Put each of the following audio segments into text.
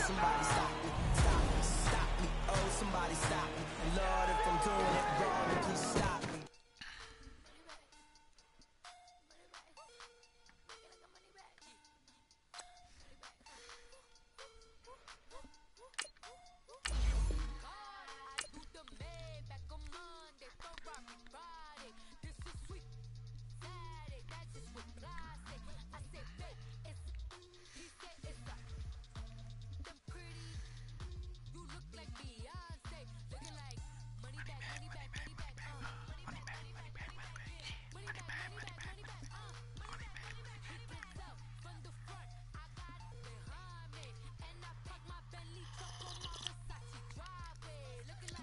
somebody stop me, stop me, stop me, oh, somebody stop me. And Lord, if I'm doing it wrong, then please stop me.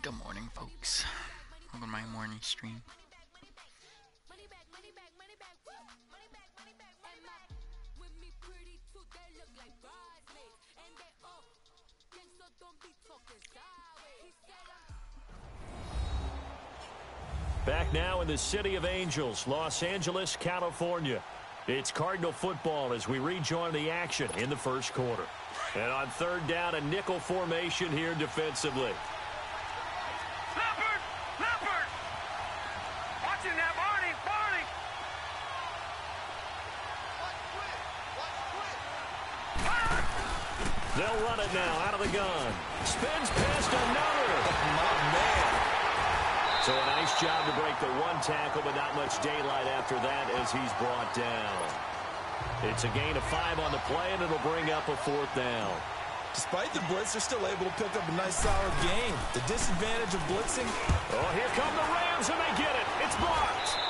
Good morning, folks. Welcome to my morning stream. Back now in the City of Angels, Los Angeles, California. It's Cardinal football as we rejoin the action in the first quarter. And on third down, a nickel formation here defensively. They'll run it now out of the gun. Spins past another. Oh, man. So a nice job to break the one tackle, but not much daylight after that as he's brought down. It's a gain of 5 on the play, and it'll bring up a fourth down. Despite the blitz, they're still able to pick up a nice, solid gain. The disadvantage of blitzing. Oh, here come the Rams, and they get it. It's blocked.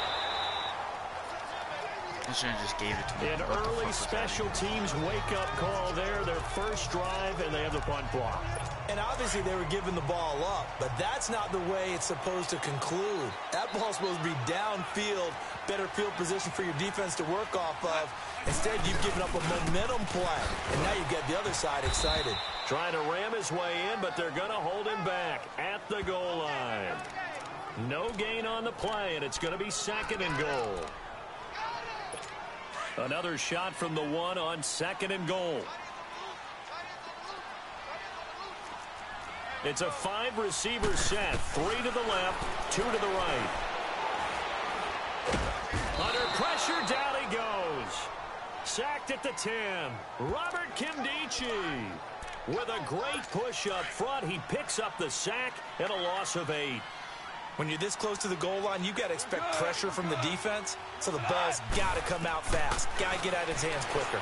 I should have just gave it to me. An early special teams wake-up call there. Their first drive, and they have the punt block. And obviously they were giving the ball up, but that's not the way it's supposed to conclude. That ball's supposed to be downfield, better field position for your defense to work off of. Instead, you've given up a momentum play, and now you get the other side excited. Trying to ram his way in, but they're going to hold him back at the goal line. No gain on the play, and it's going to be second and goal. Another shot from the one on second and goal. It's a 5-receiver set. 3 to the left, 2 to the right. Under pressure, down he goes. Sacked at the 10. Robert Kimdichie. With a great push up front, he picks up the sack and a loss of 8. When you're this close to the goal line, you've got to expect pressure from the defense, so the ball's got to come out fast. Got to get out of his hands quicker.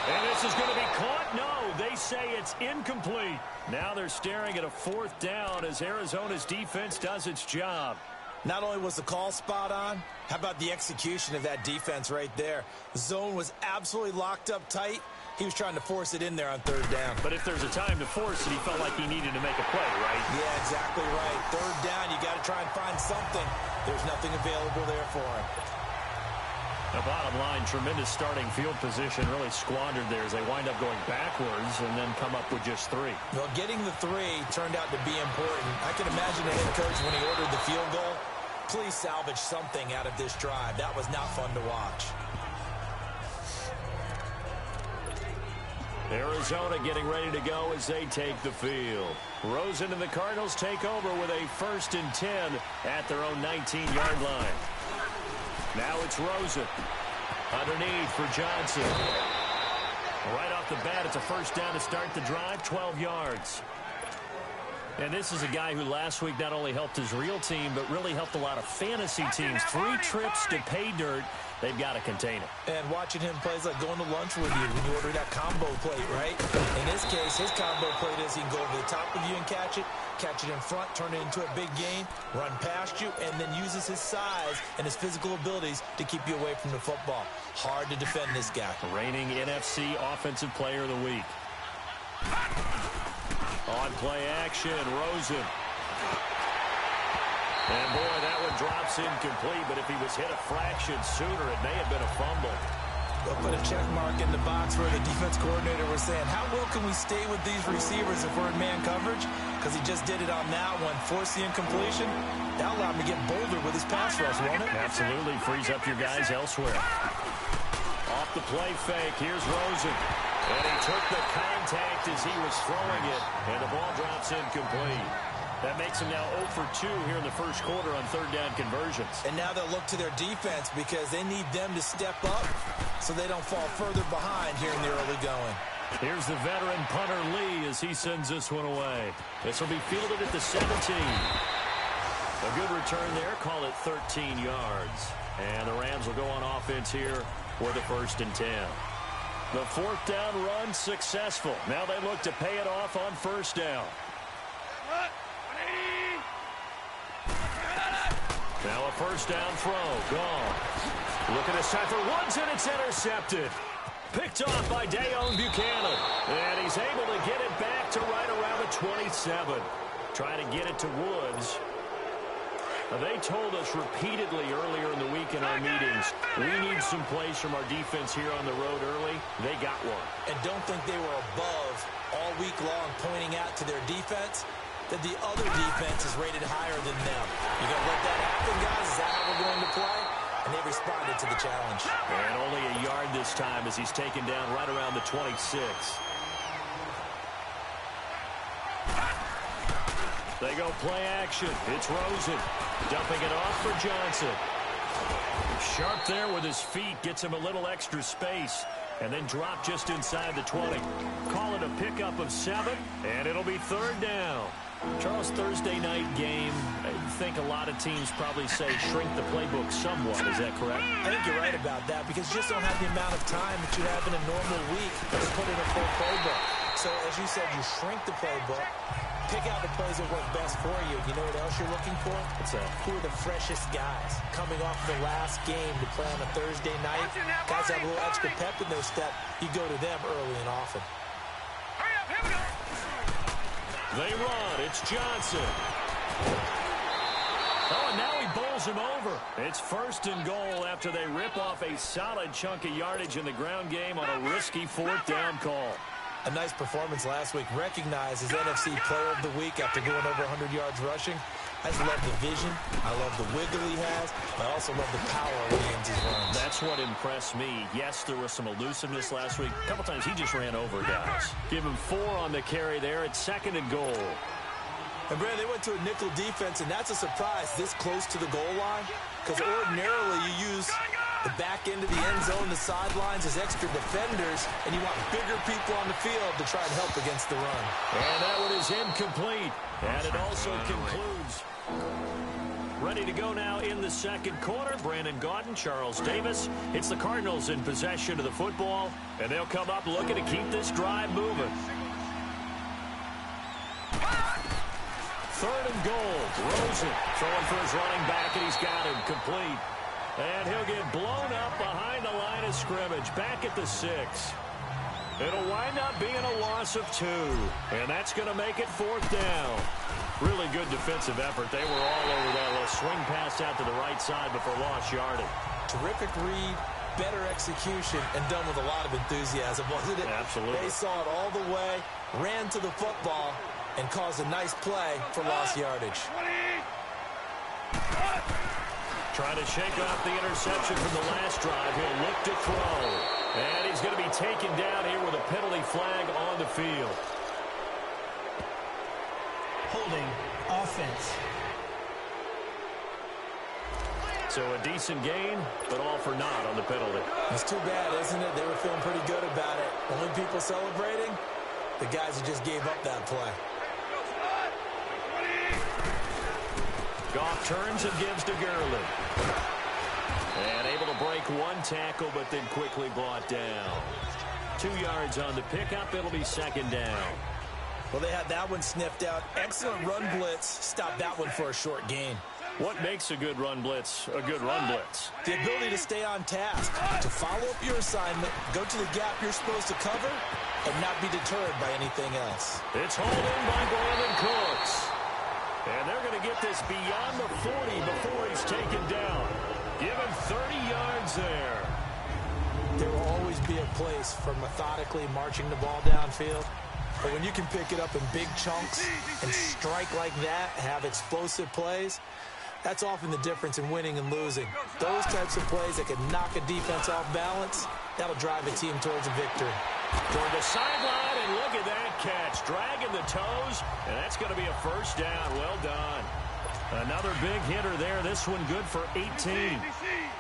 And this is going to be caught. No, they say it's incomplete. Now they're staring at a fourth down as Arizona's defense does its job. Not only was the call spot on, how about the execution of that defense right there? The zone was absolutely locked up tight. He was trying to force it in there on third down. But if there's a time to force it, he felt like he needed to make a play, right? Yeah, exactly right. Third down, you got to try and find something. There's nothing available there for him. The bottom line, tremendous starting field position, really squandered there as they wind up going backwards and then come up with just 3. Well, getting the 3 turned out to be important. I can imagine the head coach when he ordered the field goal. Please salvage something out of this drive. That was not fun to watch. Arizona getting ready to go as they take the field. Rosen and the Cardinals take over with a 1st and 10 at their own 19-yard line. Now it's Rosen. Underneath for Johnson. Right off the bat, it's a first down to start the drive, 12 yards. And this is a guy who last week not only helped his real team, but really helped a lot of fantasy teams. 3 trips to pay dirt. They've got to contain it. And watching him play is like going to lunch with you when you order that combo plate, right? In this case, his combo plate is he can go over the top of you and catch it in front, turn it into a big gain, run past you, and then uses his size and his physical abilities to keep you away from the football. Hard to defend this guy. Reigning NFC Offensive Player of the Week. On play action, Rosen. And boy, that one drops incomplete, but if he was hit a fraction sooner, it may have been a fumble. They'll put a check mark in the box where the defense coordinator was saying, how well can we stay with these receivers if we're in man coverage? Because he just did it on that one, forced the incompletion. That allowed him to get bolder with his pass rush, won't it? Absolutely, frees up your guys elsewhere. Off the play fake, here's Rosen. And he took the contact as he was throwing it, and the ball drops incomplete. That makes him now 0 for 2 here in the first quarter on third down conversions. And now they'll look to their defense because they need them to step up so they don't fall further behind here in the early going. Here's the veteran punter Lee as he sends this one away. This will be fielded at the 17. A good return there. Call it 13 yards. And the Rams will go on offense here for the 1st and 10. The 4th down run successful. Now they look to pay it off on 1st down. Now a 1st down throw. Gone. Look at this time for Woods, and it's intercepted. Picked off by Dayon Buchanan. And he's able to get it back to right around the 27. Trying to get it to Woods. They told us repeatedly earlier in the week in our meetings, we need some plays from our defense here on the road early. They got one. And don't think they were above all week long pointing out to their defense that the other defense is rated higher than them. You going to let that happen, guys? Is that how we're going to play? And they responded to the challenge. And only a yard this time as he's taken down right around the 26. They go play action. It's Rosen. Dumping it off for Johnson. Sharp there with his feet. Gets him a little extra space. And then drop just inside the 20. Call it a pickup of 7. And it'll be 3rd down. Charles, Thursday night game, I think a lot of teams probably say shrink the playbook somewhat. Is that correct? I think you're right about that because you just don't have the amount of time that you have in a normal week to put in a full playbook. So, as you said, you shrink the playbook, pick out the plays that work best for you. You know what else you're looking for? What's that? Who are the freshest guys coming off the last game to play on a Thursday night? Guys have a little extra pep in their step. You go to them early and often. They run. It's Johnson. Oh, and now he bowls him over. It's 1st and goal after they rip off a solid chunk of yardage in the ground game on a risky 4th down call. A nice performance last week. Recognized as NFC Player of the Week after going over 100 yards rushing. I just love the vision. I love the wiggle he has. I also love the power when he ends his runs. That's what impressed me. Yes, there was some elusiveness last week. A couple times he just ran over guys. Give him 4 on the carry there. It's 2nd and goal. And, Brad, they went to a nickel defense, and that's a surprise this close to the goal line because ordinarily you use the back end of the end zone, the sidelines as extra defenders, and you want bigger people on the field to try and help against the run. And that one is incomplete. And it also concludes. Ready to go now in the 2nd quarter. Brandon Gaudin, Charles Davis. It's the Cardinals in possession of the football, and they'll come up looking to keep this drive moving. 3rd and goal. Rosen throwing for his running back, and he's got him complete. And he'll get blown up behind the line of scrimmage, back at the 6. It'll wind up being a loss of 2. And that's going to make it 4th down. Really good defensive effort. They were all over that little swing pass out to the right side before lost yardage. Terrific read, better execution, and done with a lot of enthusiasm, wasn't it? Absolutely. They saw it all the way, ran to the football, and caused a nice play for lost yardage. Trying to shake off the interception from the last drive. He'll look to throw. And he's going to be taken down here with a penalty flag on the field. Holding offense. So a decent gain, but all for naught on the penalty. It's too bad, isn't it? They were feeling pretty good about it. Only people celebrating, the guys who just gave up that play. Goff turns and gives to Gurley. And able to break 1 tackle, but then quickly brought down. 2 yards on the pickup. It'll be 2nd down. Well, they had that one sniffed out. Excellent run blitz. Stopped that one for a short gain. What makes a good run blitz a good run blitz? The ability to stay on task, to follow up your assignment, go to the gap you're supposed to cover, and not be deterred by anything else. It's hauled in by Brandon Cooks. And they're going to get this beyond the 40 before he's taken down. Give him 30 yards there. There will always be a place for methodically marching the ball downfield. But when you can pick it up in big chunks and strike like that, have explosive plays, that's often the difference in winning and losing. Those types of plays that can knock a defense off balance, that'll drive a team towards a victory. Toward the sideline, and look at that catch. Dragging the toes, and that's going to be a first down. Well done. Another big hitter there. This one good for 18.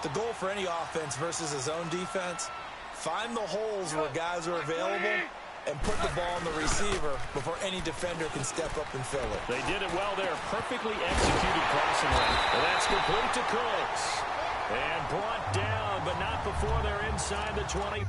The goal for any offense versus his own defense, find the holes where guys are available and put the ball on the receiver before any defender can step up and fill it. They did it well there. Perfectly executed crossing lane. And that's complete to Cooks. And brought down, but not before they're inside the 20.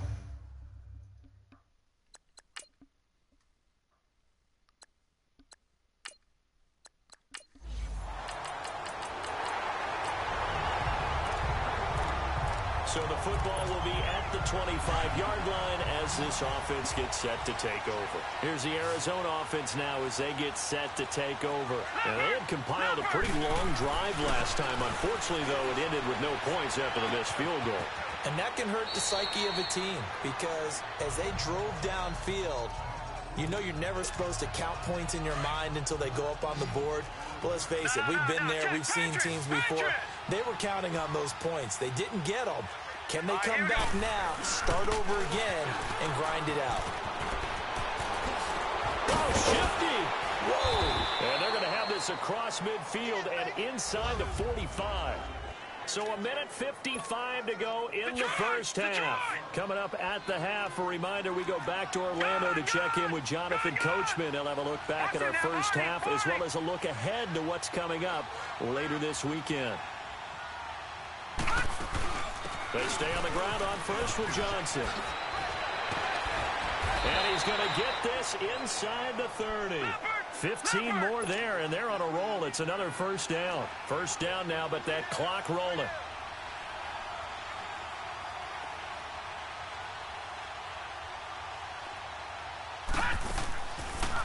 So the football will be at the 25-yard line as this offense gets set to take over. Here's the Arizona offense now as they get set to take over. And they had compiled a pretty long drive last time. Unfortunately, though, it ended with no points after the missed field goal. And that can hurt the psyche of a team because as they drove downfield, you know you're never supposed to count points in your mind until they go up on the board. But let's face it, we've been there. We've seen teams before. They were counting on those points. They didn't get them. Can they come back now, start over again, and grind it out? Oh, shifty. Whoa. And they're going to have this across midfield and inside the 45. So a minute 55 to go in the first half. Coming up at the half, a reminder, we go back to Orlando to check in with Jonathan Coachman. He'll have a look back at our first half as well as a look ahead to what's coming up later this weekend. They stay on the ground on first with Johnson. And he's going to get this inside the 30. 15 more there, and they're on a roll. It's another first down. First down now, but that clock rolling.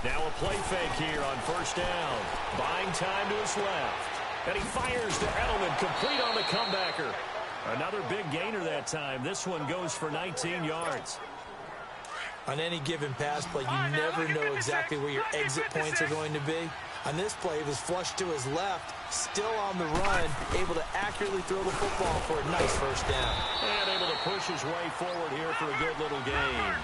Now a play fake here on first down. Buying time to his left. And he fires to Edelman, complete on the comebacker. Another big gainer that time. This one goes for 19 yards. On any given pass play, you never know exactly where your exit points are going to be. On this play, it was flushed to his left, still on the run, able to accurately throw the football for a nice first down. And able to push his way forward here for a good little gain.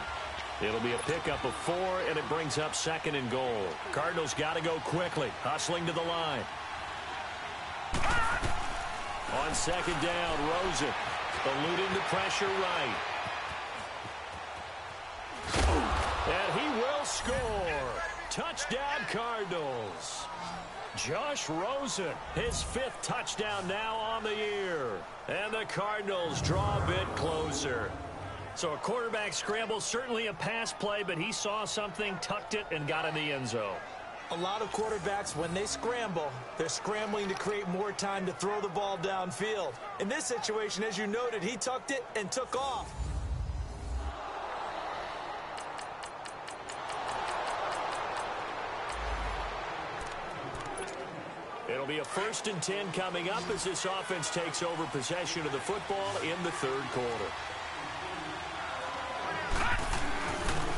It'll be a pickup of 4, and it brings up second and goal. Cardinals got to go quickly, hustling to the line. On second down, Rosen eluding the pressure right. And he will score. Touchdown, Cardinals. Josh Rosen, his 5th touchdown now on the year. And the Cardinals draw a bit closer. So a quarterback scramble, certainly a pass play, but he saw something, tucked it, and got in the end zone. A lot of quarterbacks, when they scramble, they're scrambling to create more time to throw the ball downfield. In this situation, as you noted, he tucked it and took off. It'll be a 1st and 10 coming up as this offense takes over possession of the football in the third quarter.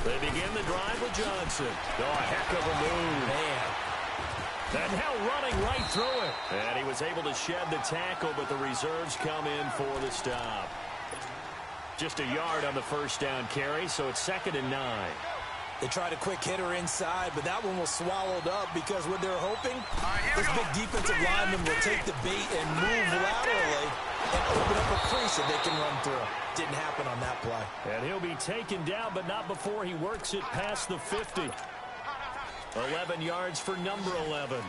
They begin the drive with Johnson. Oh, a heck of a move. Man. And now running right through it. And he was able to shed the tackle, but the reserves come in for the stop. Just a yard on the first down carry, so it's 2nd and 9. They tried a quick hitter inside, but that one was swallowed up because what they're hoping, this big defensive lineman will take the bait and move laterally and open up a crease that they can run through. Didn't happen on that play. And he'll be taken down, but not before he works it past the 50. 11 yards for number 11.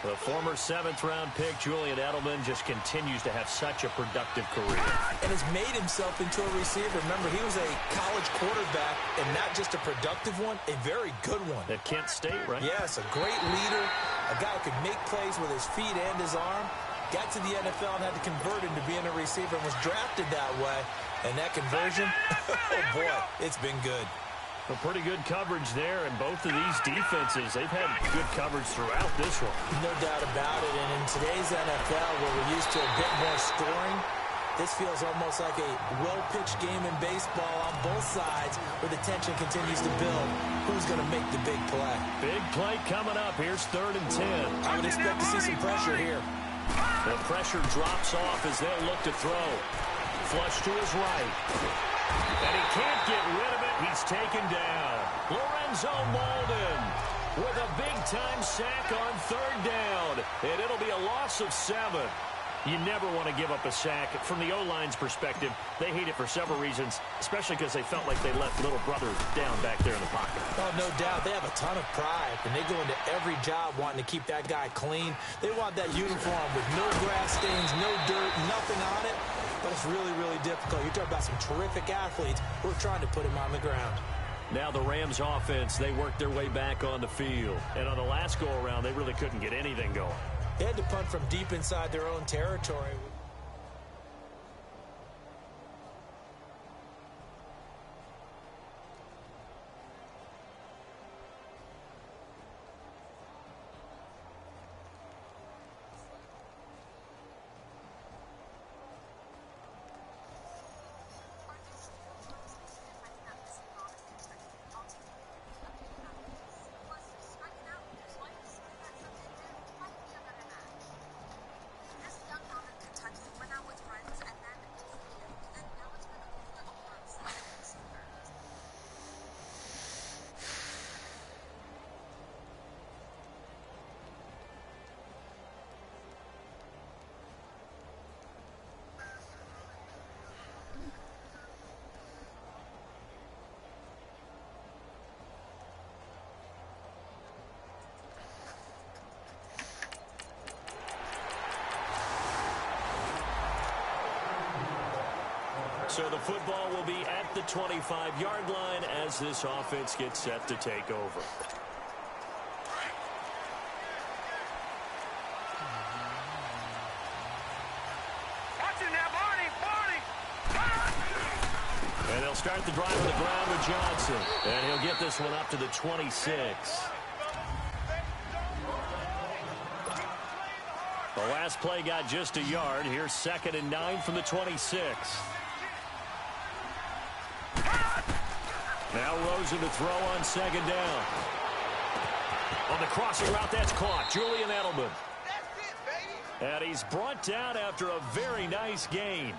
The former 7th-round pick, Julian Edelman, just continues to have such a productive career. And has made himself into a receiver. Remember, he was a college quarterback, and not just a productive one, a very good one. At Kent State, right? Yes, a great leader, a guy who could make plays with his feet and his arm. Got to the NFL and had to convert into being a receiver and was drafted that way. And that conversion, oh boy, it's been good. A pretty good coverage there, and both of these defenses, they've had good coverage throughout this one. No doubt about it, and in today's NFL, where we're used to a bit more scoring, this feels almost like a well-pitched game in baseball on both sides, where the tension continues to build. Who's going to make the big play? Big play coming up. Here's 3rd and 10. I would expect to see some pressure here. The pressure drops off as they'll look to throw. Flush to his right. And he can't get rid of it. He's taken down. Lorenzo Molden with a big-time sack on third down. And it'll be a loss of 7. You never want to give up a sack. From the O-line's perspective, they hate it for several reasons, especially because they felt like they let little brother down back there in the pocket. Oh, no doubt. They have a ton of pride, and they go into every job wanting to keep that guy clean. They want that uniform with no grass stains, no dirt, nothing on it. But it's really, really difficult. You're talking about some terrific athletes who are trying to put him on the ground. Now the Rams offense, they worked their way back on the field. And on the last go-around, they really couldn't get anything going. They had to punt from deep inside their own territory. So the football will be at the 25-yard line as this offense gets set to take over. And they'll start the drive on the ground with Johnson. And he'll get this one up to the 26. The last play got just a yard. Here's 2nd and 9 from the 26. Now Rosen to throw on 2nd down. On the crossing route, that's caught. Julian Edelman. And he's brought down after a very nice gain.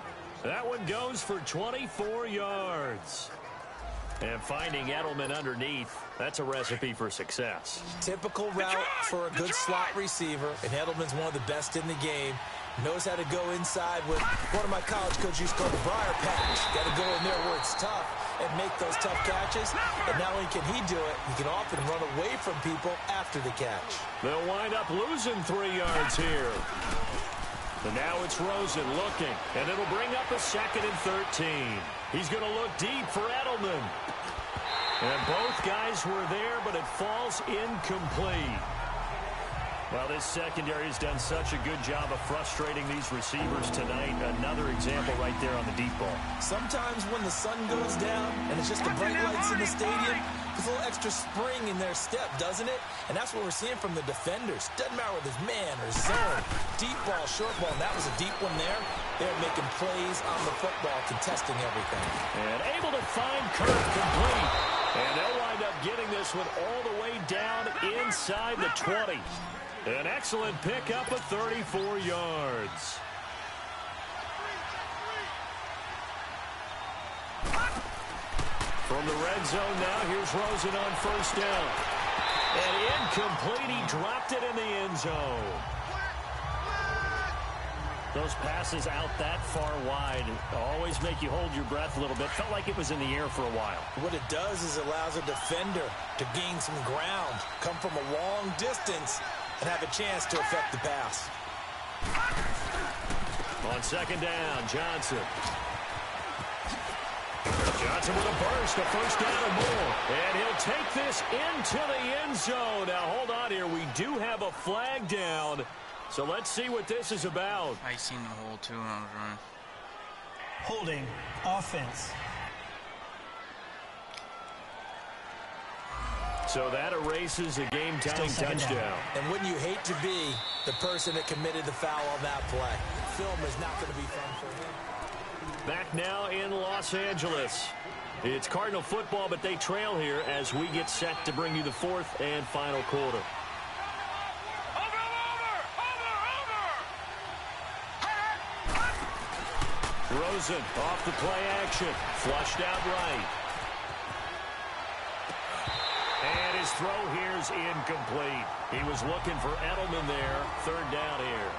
That one goes for 24 yards. And finding Edelman underneath, that's a recipe for success. Typical route for a good slot receiver, and Edelman's one of the best in the game. Knows how to go inside with one of my college coaches used to call the briar patch. Got to go in there where it's tough and make those tough catches. And not only can he do it, he can often run away from people after the catch. They'll wind up losing 3 yards here. And now it's Rosen looking, and it'll bring up a 2nd and 13. He's going to look deep for Edelman. And both guys were there, but it falls incomplete. Well, this secondary has done such a good job of frustrating these receivers tonight. Another example right there on the deep ball. Sometimes when the sun goes down and it's just the bright lights in the stadium, there's a little extra spring in their step, doesn't it? And that's what we're seeing from the defenders. Doesn't matter whether it's man or zone, deep ball, short ball. And that was a deep one there. They're making plays on the football, contesting everything. And able to find Kirk complete. And they'll wind up getting this one all the way down inside the 20. An excellent pickup of 34 yards. From the red zone now, here's Rosen on 1st down. And incomplete, he dropped it in the end zone. Those passes out that far wide always make you hold your breath a little bit. Felt like it was in the air for a while. What it does is allows a defender to gain some ground, come from a long distance, and have a chance to affect the pass. On 2nd down, Johnson. Johnson with a burst, a 1st down and more. And he'll take this into the end zone. Now, hold on here. We do have a flag down. So let's see what this is about. I seen the hole, too, when I was running. Holding offense. So that erases a game-tying touchdown. And wouldn't you hate to be the person that committed the foul on that play? Film is not going to be fun for him. Back now in Los Angeles. It's Cardinal football, but they trail here as we get set to bring you the 4th and final quarter. Rosen off the play action. Flushed out right. And his throw here is incomplete. He was looking for Edelman there. Third down here.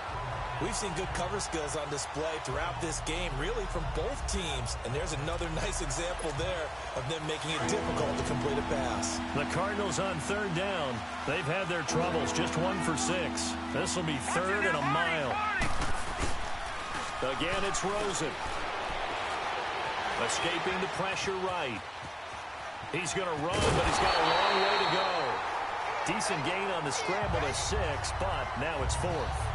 We've seen good cover skills on display throughout this game, really from both teams. And there's another nice example there of them making it difficult to complete a pass. The Cardinals on third down. They've had their troubles, just 1 for 6. This will be third and a mile. Again, it's Rosen. Escaping the pressure right. He's going to run, but he's got a long way to go. Decent gain on the scramble to 6, but now it's 4th.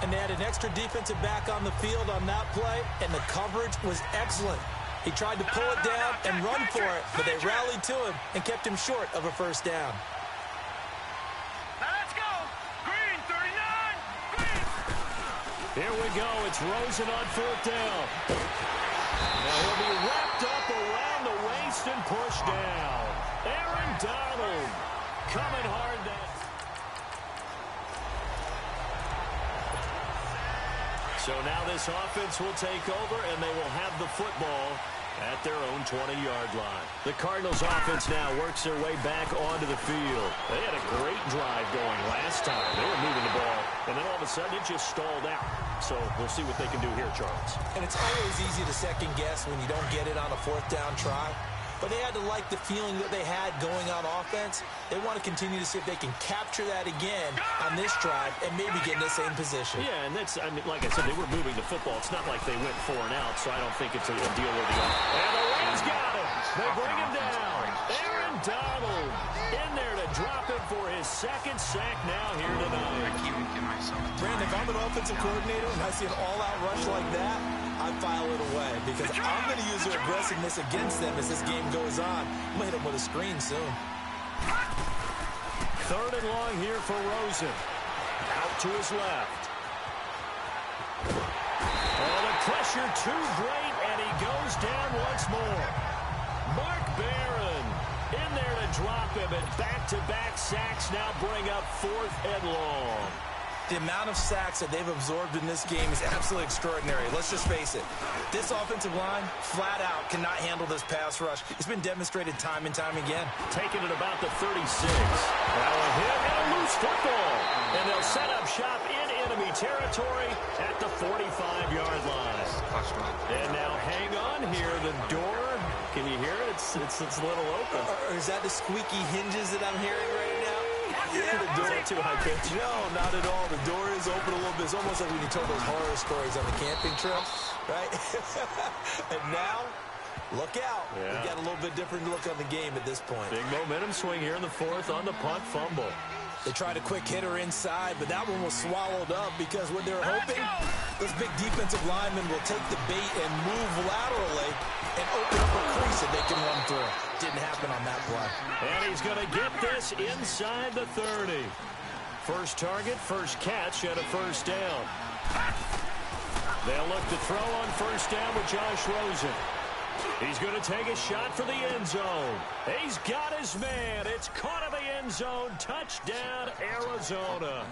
And they had an extra defensive back on the field on that play, and the coverage was excellent. He tried to pull it down and run for it, but they rallied to him and kept him short of a first down. Now let's go. Green, 39. Green. Here we go. It's Rosen on 4th down. Now he'll be wrapped up around the waist and pushed down. Aaron Donald coming hard down. So now this offense will take over, and they will have the football at their own 20-yard line. The Cardinals offense now works their way back onto the field. They had a great drive going last time. They were moving the ball, and then all of a sudden it just stalled out. So we'll see what they can do here, Charles. And it's always easy to second guess when you don't get it on a 4th down try. But they had to like the feeling that they had going on offense. They want to continue to see if they can capture that again on this drive and maybe get in the same position. Yeah, and that's, I mean, like I said, they were moving the football. It's not like they went 4 and out, so I don't think it's a deal where the and the Rams got him. They bring him down. Aaron Donald in there to drop him for his 2nd sack now here tonight. I can't even get myself. Brandon, if I'm an offensive coordinator and I see an all-out rush like that, I file it away because I'm going to use their aggressiveness against them as this game goes on. I'm going to hit them with a screen soon. 3rd and long here for Rosen. Out to his left. Oh, the pressure too great, and he goes down once more. Mark Barron in there to drop him, and back-to-back sacks now bring up 4th and long. The amount of sacks that they've absorbed in this game is absolutely extraordinary. Let's just face it. This offensive line, flat out, cannot handle this pass rush. It's been demonstrated time and time again. Taking it about the 36. Now a hit and a loose football. And they'll set up shop in enemy territory at the 45-yard line. And now hang on here. The door, can you hear it? It's a little open. Or is that the squeaky hinges that I'm hearing right now? Yeah, the door too high pitch. No, not at all. The door is open a little bit. It's almost like when you told those horror stories on the camping trip, right? And now, look out. Yeah. We've got a little bit different look on the game at this point. Big momentum swing here in the 4th on the punt fumble. They tried a quick hitter inside, but that one was swallowed up because what they're hoping, those big defensive linemen will take the bait and move laterally and open up a crease that they can run through. Didn't happen on that play. And he's going to get this inside the 30. First target, first catch, and a first down. They'll look to throw on first down with Josh Rosen. He's going to take a shot for the end zone. He's got his man. It's caught in the end zone. Touchdown, Arizona.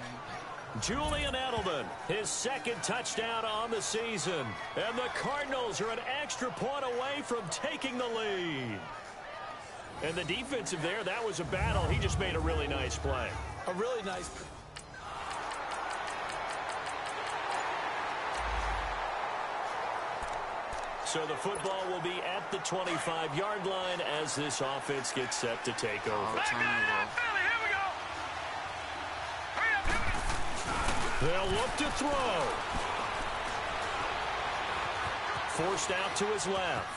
Julian Edelman, his 2nd touchdown on the season. And the Cardinals are an extra point away from taking the lead. And the defensive there, that was a battle. He just made a really nice play. A really nice... So the football will be at the 25-yard line as this offense gets set to take over. They'll look to throw. Forced out to his left.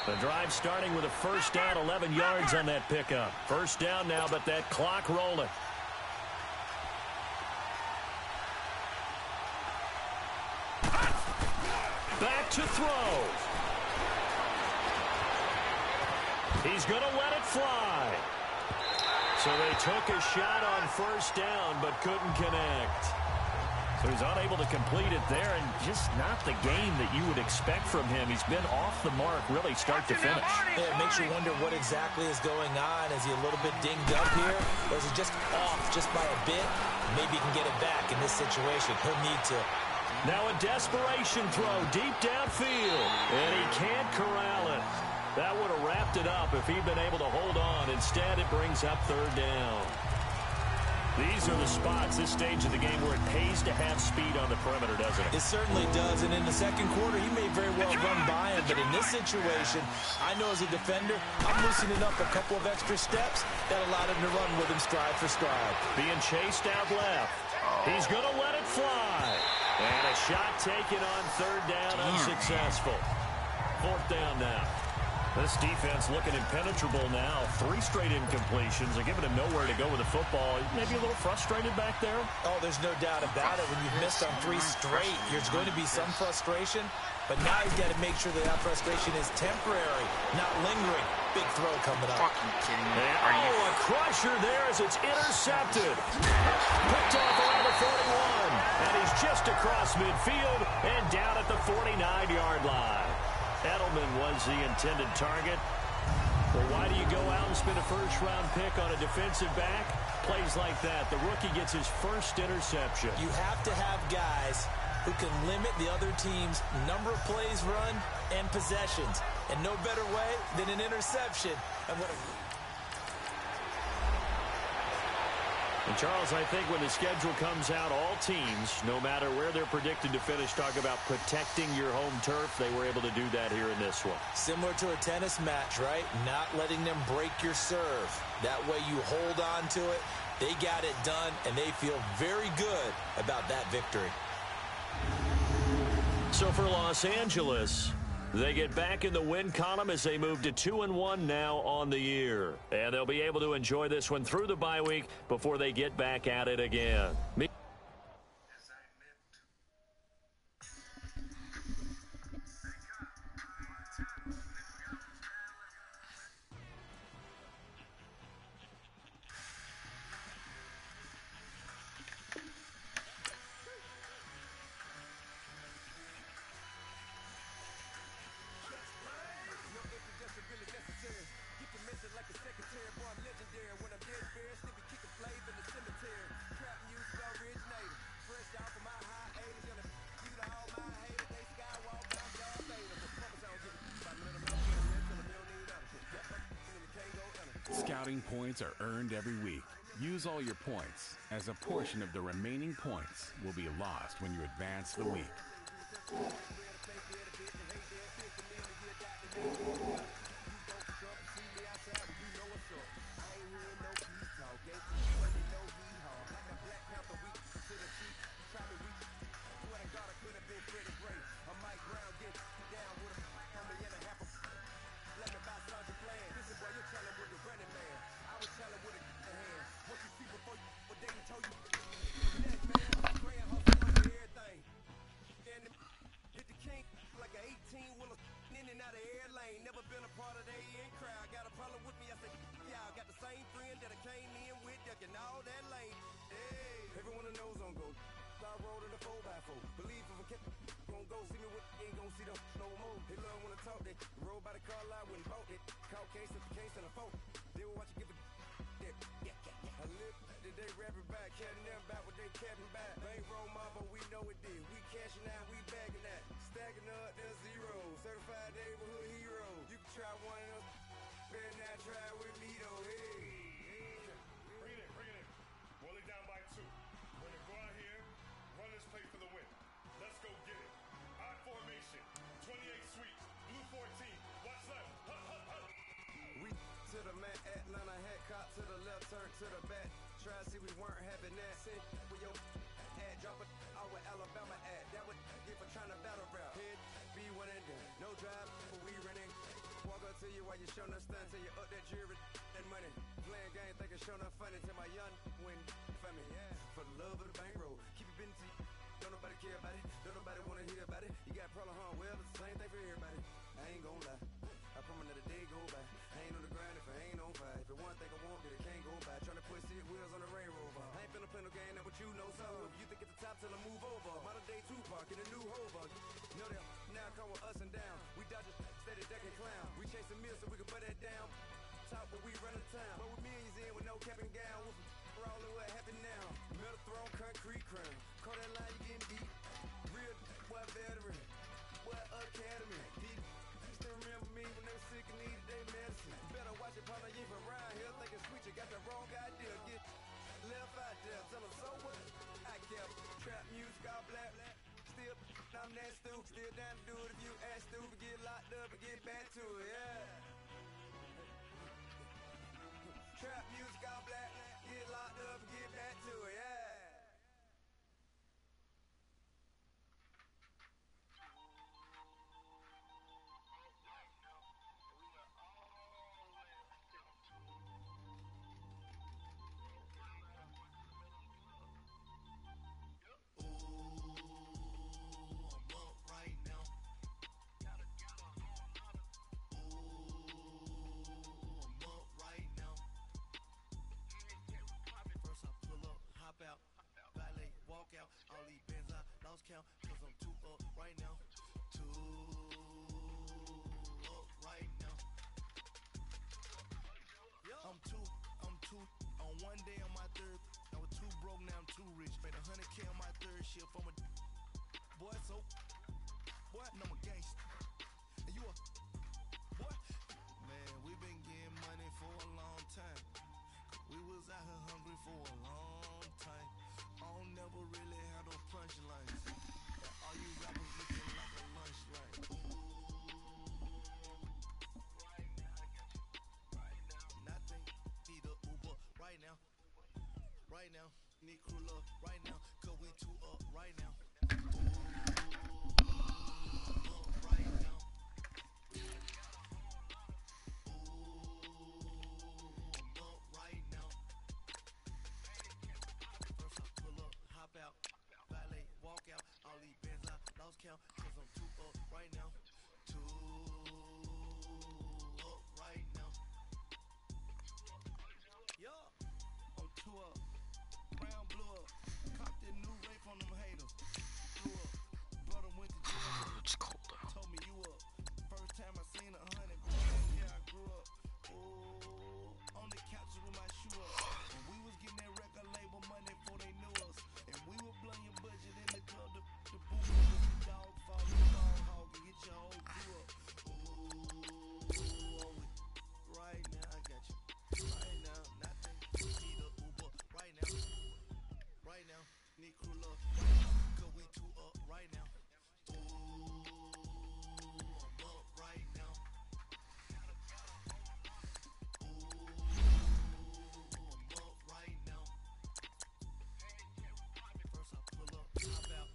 The drive starting with a first down, 11 yards on that pickup. First down now, but that clock rolling. Back to throw. He's going to let it fly. So they took a shot on first down, but couldn't connect. So he's unable to complete it there, and just not the game that you would expect from him. He's been off the mark, really start to finish. Yeah, it makes you wonder what exactly is going on. Is he a little bit dinged up here? Or is he just off just by a bit? Maybe he can get it back in this situation. He'll need to Now a desperation throw deep downfield, and he can't corral it. That would have wrapped it up if he'd been able to hold on. Instead, it brings up third down. These are the spots, this stage of the game, where it pays to have speed on the perimeter, doesn't it? It certainly does, and in the second quarter, he may very well run by him, but in this situation, I know as a defender, I'm loosening up a couple of extra steps that allowed him to run with him stride for stride. Being chased out left. He's going to let it fly. And a shot taken on third down, unsuccessful. Fourth down now. This defense looking impenetrable now. 3 straight incompletions. They're giving him nowhere to go with the football. Maybe a little frustrated back there? Oh, there's no doubt about it. When you've missed on 3 straight, there's going to be some frustration. But now he's got to make sure that frustration is temporary, not lingering. Big throw coming up. Fucking kidding me. A crusher there as it's intercepted. Picked off around the 41. And he's just across midfield and down at the 49-yard line. Edelman was the intended target. Well, why do you go out and spend a first-round pick on a defensive back? Plays like that. The rookie gets his first interception. You have to have guys who can limit the other team's number of plays run and possessions. And no better way than an interception. And Charles, I think when the schedule comes out, all teams, no matter where they're predicted to finish, talk about protecting your home turf. They were able to do that here in this one. Similar to a tennis match, right? Not letting them break your serve. That way you hold on to it. They got it done, and they feel very good about that victory. So for Los Angeles, they get back in the win column as they move to 2-1 now on the year. And they'll be able to enjoy this one through the bye week before they get back at it again. Scouting points are earned every week. Use all your points, as a portion of the remaining points will be lost when you advance the week. Rolling with happy now. Metal throne, concrete crown. Call that line, you getting deep. Real tell them so what? I kept trap music all black. Still, I'm that stupid. Still down to do it if you ask stupid. Get locked up and get back to it, yeah. Trap music all black. Get locked up and get back to it, yeah. Out, valet, walk out, all these bands I lost count, cause I'm too up right now, too up right now. I'm two, on one day on my third, I was too broke, now I'm too rich, made 100K on my third shift, I'm a boy, so, boy, and I'm a gangster, and you a, boy, man, we been getting money for a long time. We was out here hungry for a long time. I don't never really have no punchlines. All you rappers looking like a lunch line. Right now, I got you. Right now. Nothing. Need a Uber right now. Right now. Need crew love right now. Cause we too up right now. Right now. Out, valet, walk out, all these bands I lost count, cause I'm too up right now, too up right now. Yeah, I'm too up, brown blew up, copped that new rape on them haters, blew up, brother went to jail, It's cold out. told me you up, first time I seen 100 grand, yeah I grew up, ooh, on the couch with my shoe up, and we was getting that record label money before they knew us. We will blow your budget in the club, the boot, the dog fall, the dog hog, and get your whole crew up. Ooh, right now, I got you. Right now, nothing. Need a Uber. Right now. Right now. Need crew love. Right now. Cause we too up right now. Ooh, I'm up right now. Ooh, I'm up right now. First I pull up, hop out,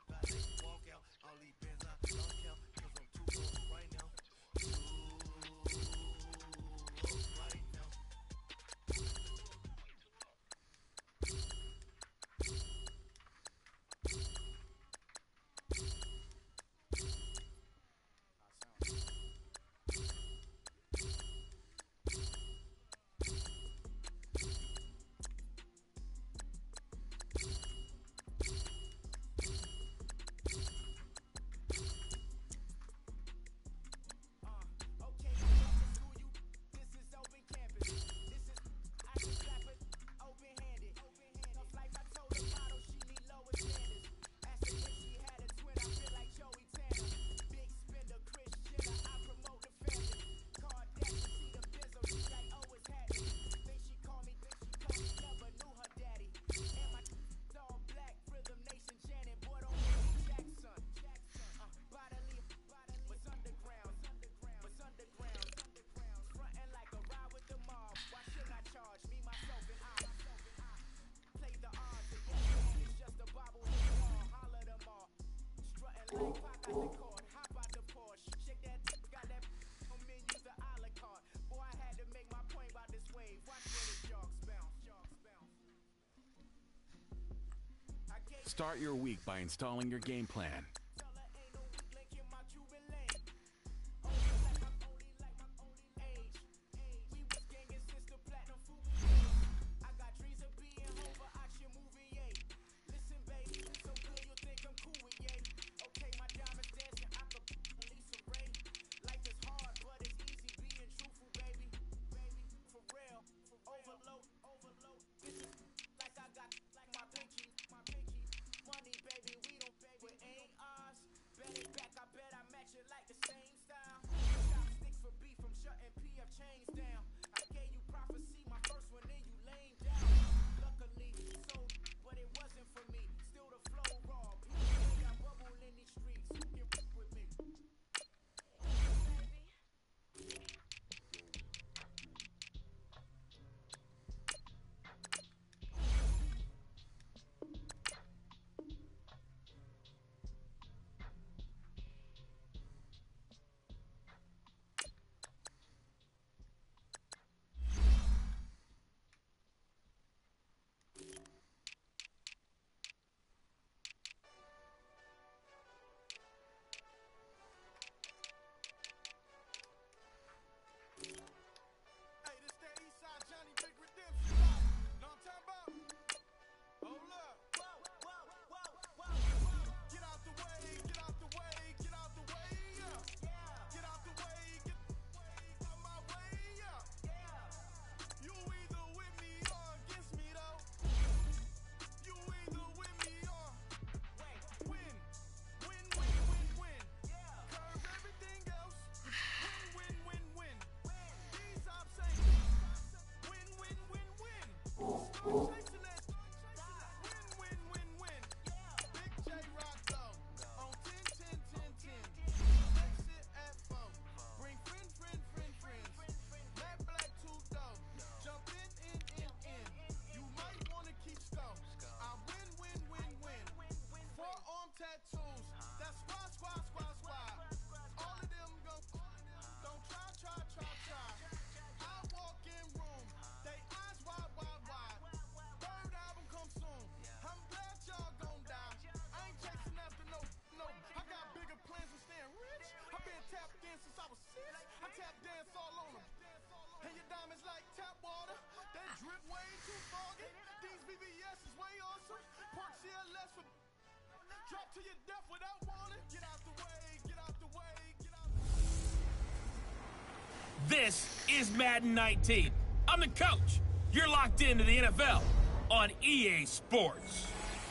valet, walk out, all these bands I lost count, cause I'm too up right now, too up right now. Start your week by installing your game plan. Chains down. I gave you prophecy, my first one, then you lame down. Luckily, so for me. Still the flow raw. People got bubble in these streets. Who can fuck with me? Hey, this that Eastside Johnny Big Redemption. Know what I'm talking about? Hold up. Get out the way, get out the way, get out the way, yeah. Get out the way, get out my way, yeah. You either with me or against me, though. You either with me or win. Win, win, win, win. Curve everything else. Win, win, win, win. These ops say win, win, win, win. Start chasing that. Win, win, win, win. Big J Rock though. On 10, 10, 10, 10. Exit at 4. Bring friends. Matt Black 2 though. Jump in. You might wanna keep score. I win, win, win, win. Forearm tattoos. That's squad. All of them go. Don't try. I walk in room. They eyes wide. Third album come soon. I'm glad y'all gon' die. I ain't chasing after no. I got bigger plans than staying rich. I've been tapped in since I was 6. I tap dance all on them. And your diamonds like tap water. They drip way too foggy. These VVS is way awesome. Pork CLS for drop to your death without warning. Get out the way, get out the way, get out the way. This is Madden 19. I'm the coach. You're locked into the NFL on EA Sports.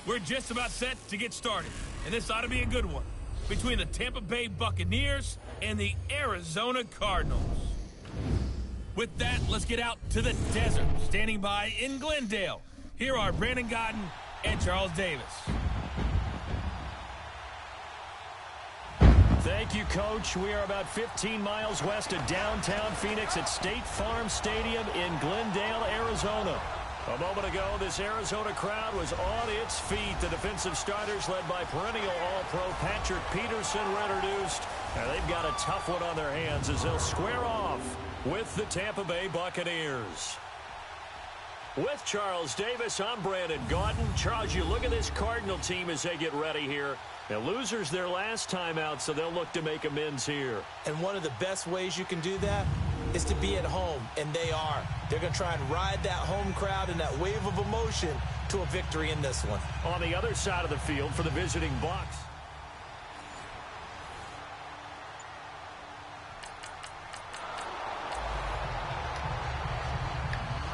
We're just about set to get started, and this ought to be a good one between the Tampa Bay Buccaneers and the Arizona Cardinals. With that, let's get out to the desert. Standing by in Glendale, here are Brandon Godden and Charles Davis. Thank you, Coach. We are about 15 miles west of downtown Phoenix at State Farm Stadium in Glendale, Arizona. A moment ago, this Arizona crowd was on its feet. The defensive starters, led by perennial All-Pro Patrick Peterson, were introduced. And they've got a tough one on their hands as they'll square off with the Tampa Bay Buccaneers. With Charles Davis, I'm Brandon Gaudin. Charles, you look at this Cardinal team as they get ready here. Now, losers their last time out, so they'll look to make amends here. And one of the best ways you can do that is to be at home, and they are. They're going to try and ride that home crowd and that wave of emotion to a victory in this one. On the other side of the field for the visiting Bucs.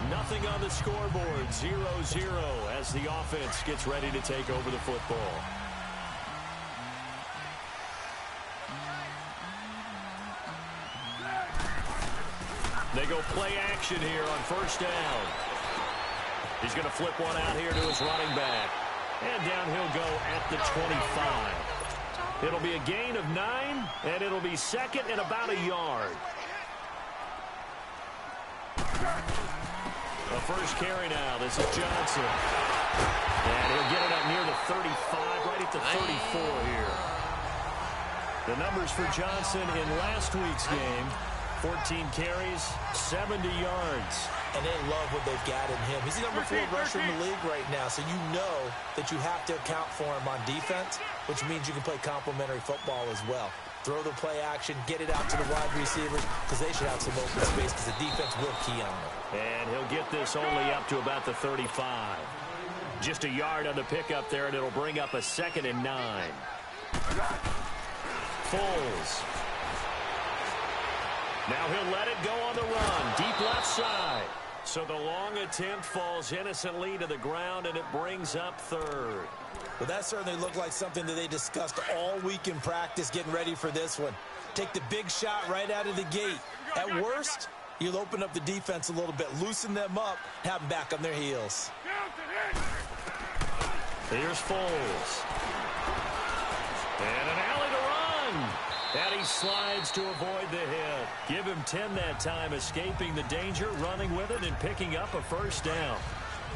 Nothing on the scoreboard, 0-0 as the offense gets ready to take over the football. They go play action here on first down. He's going to flip one out here to his running back. And down he'll go at the 25. It'll be a gain of 9, and it'll be second and about a yard. The first carry now. This is Johnson. And he'll get it up near the 35, right at the 34 here. The numbers for Johnson in last week's game: 14 carries, 70 yards. And they love what they've got in him. He's the number 4 rusher in the league right now, so you know that you have to account for him on defense, which means you can play complementary football as well. Throw the play action, get it out to the wide receivers, because they should have some open space, because the defense will key on them. And he'll get this only up to about the 35. Just a yard on the pickup there, and it'll bring up a 2nd and 9. Foles. Now he'll let it go on the run, deep left side. So the long attempt falls innocently to the ground, and it brings up 3rd. Well, that certainly looked like something that they discussed all week in practice getting ready for this one. Take the big shot right out of the gate. At worst, you'll open up the defense a little bit, loosen them up, have them back on their heels. Here's Foles. And an alley to run. And he slides to avoid the hit. Give him 10 that time, escaping the danger, running with it, and picking up a first down.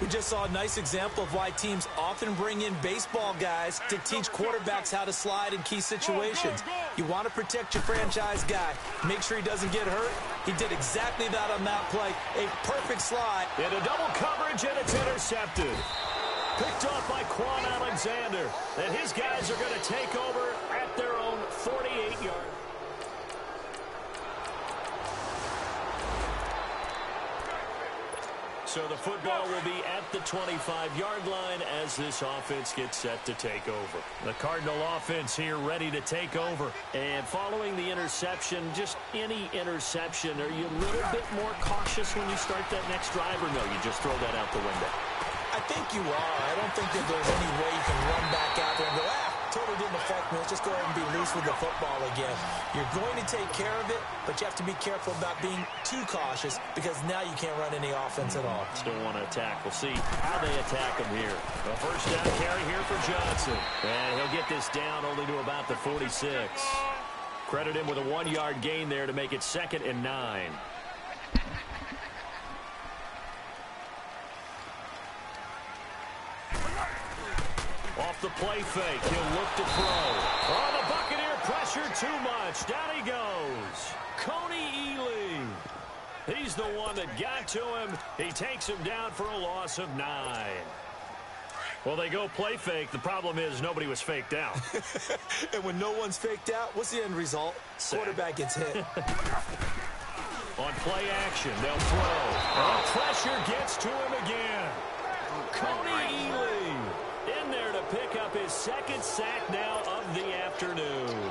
We just saw a nice example of why teams often bring in baseball guys to teach quarterbacks how to slide in key situations. You want to protect your franchise guy. Make sure he doesn't get hurt. He did exactly that on that play. A perfect slide. Into double coverage, and it's intercepted. Picked off by Quan Alexander. And his guys are going to take over at their own 48-yard. So the football will be at the 25-yard line as this offense gets set to take over. The Cardinal offense here ready to take over. And following the interception, just any interception, are you a little bit more cautious when you start that next drive, or no, you just throw that out the window? I think you are. I don't think that there's any way you can run back out there and go, totally didn't affect me. Let's just go ahead and be loose with the football again. You're going to take care of it, but you have to be careful about being too cautious because now you can't run any offense at all. Still want to attack. We'll see how they attack him here. A first down carry here for Johnson. And he'll get this down only to about the 46. Credit him with a 1-yard gain there to make it 2nd and 9. Off the play fake, he'll look to throw. Oh, the Buccaneer pressure too much. Down he goes. Coney Ely. He's the one that got to him. He takes him down for a loss of 9. Well, they go play fake. The problem is nobody was faked out. And when no one's faked out, what's the end result? Quarterback gets hit. On play action, they'll throw. Oh, pressure gets to him again. Coney Ely. In there to pick up his 2nd sack now of the afternoon.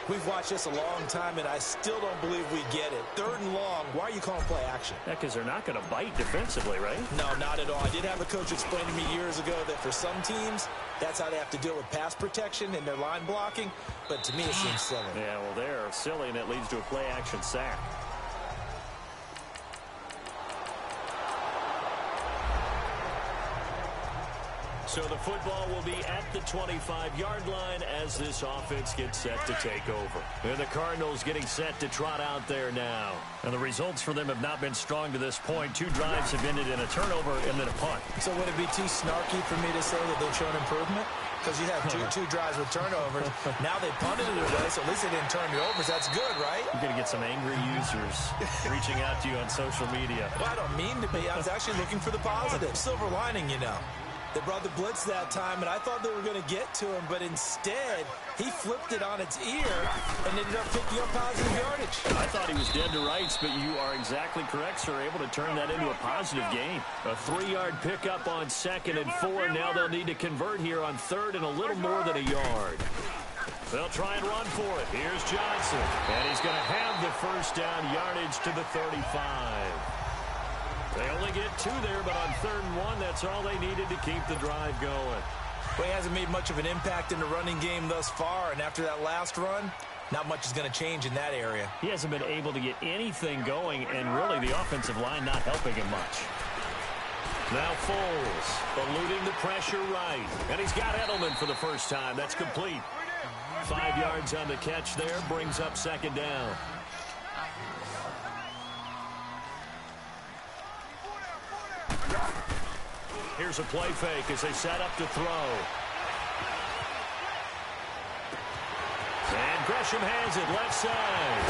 We've watched this a long time, and I still don't believe we get it. 3rd and long. Why are you calling play action? Yeah, because they're not going to bite defensively, right? No, not at all. I did have a coach explain to me years ago that for some teams, that's how they have to deal with pass protection and their line blocking. But to me, it seems silly. Yeah, well, they're silly, and it leads to a play action sack. So the football will be at the 25-yard line as this offense gets set to take over. And the Cardinals getting set to trot out there now. And the results for them have not been strong to this point. 2 drives have ended in a turnover and then a punt. So would it be too snarky for me to say that they've shown improvement? Because you have two drives with turnovers. Now they punted it away, so at least they didn't turn it over. So that's good, right? You're going to get some angry users reaching out to you on social media. Well, I don't mean to be. I was actually looking for the positive. Silver lining, you know. They brought the blitz that time, and I thought they were going to get to him, but instead, he flipped it on its ear and ended up picking up positive yardage. I thought he was dead to rights, but you are exactly correct, sir. Able to turn that into a positive gain. A 3-yard pickup on 2nd and 4. Now they'll need to convert here on 3rd and a little more than a yard. They'll try and run for it. Here's Johnson, and he's going to have the first down yardage to the 35. They only get 2 there, but on 3rd and 1, that's all they needed to keep the drive going. Well, he hasn't made much of an impact in the running game thus far, and after that last run, not much is going to change in that area. He hasn't been able to get anything going, and really the offensive line not helping him much. Now Foles, eluding the pressure right, and he's got Edelman for the first time. That's complete. 5 yards on the catch there, brings up 2nd down. Here's a play fake as they set up to throw. And Gresham has it left side.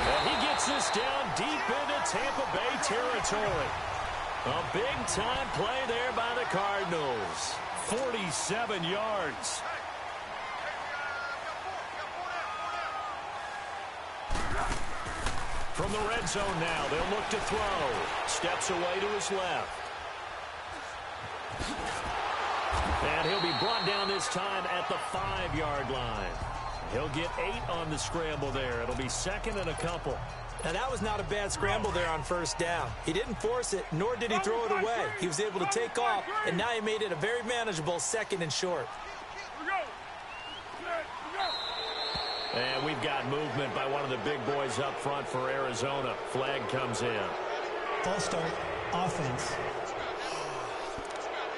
Well, he gets this down deep into Tampa Bay territory. A big-time play there by the Cardinals. 47 yards. From the red zone now, they'll look to throw. Steps away to his left. And he'll be brought down this time at the 5-yard line. He'll get 8 on the scramble there. It'll be 2nd and a couple. Now, that was not a bad scramble there on 1st down. He didn't force it, nor did he throw it away. He was able to take off, and now he made it a very manageable 2nd and short. And we've got movement by one of the big boys up front for Arizona. Flag comes in. False start, offense.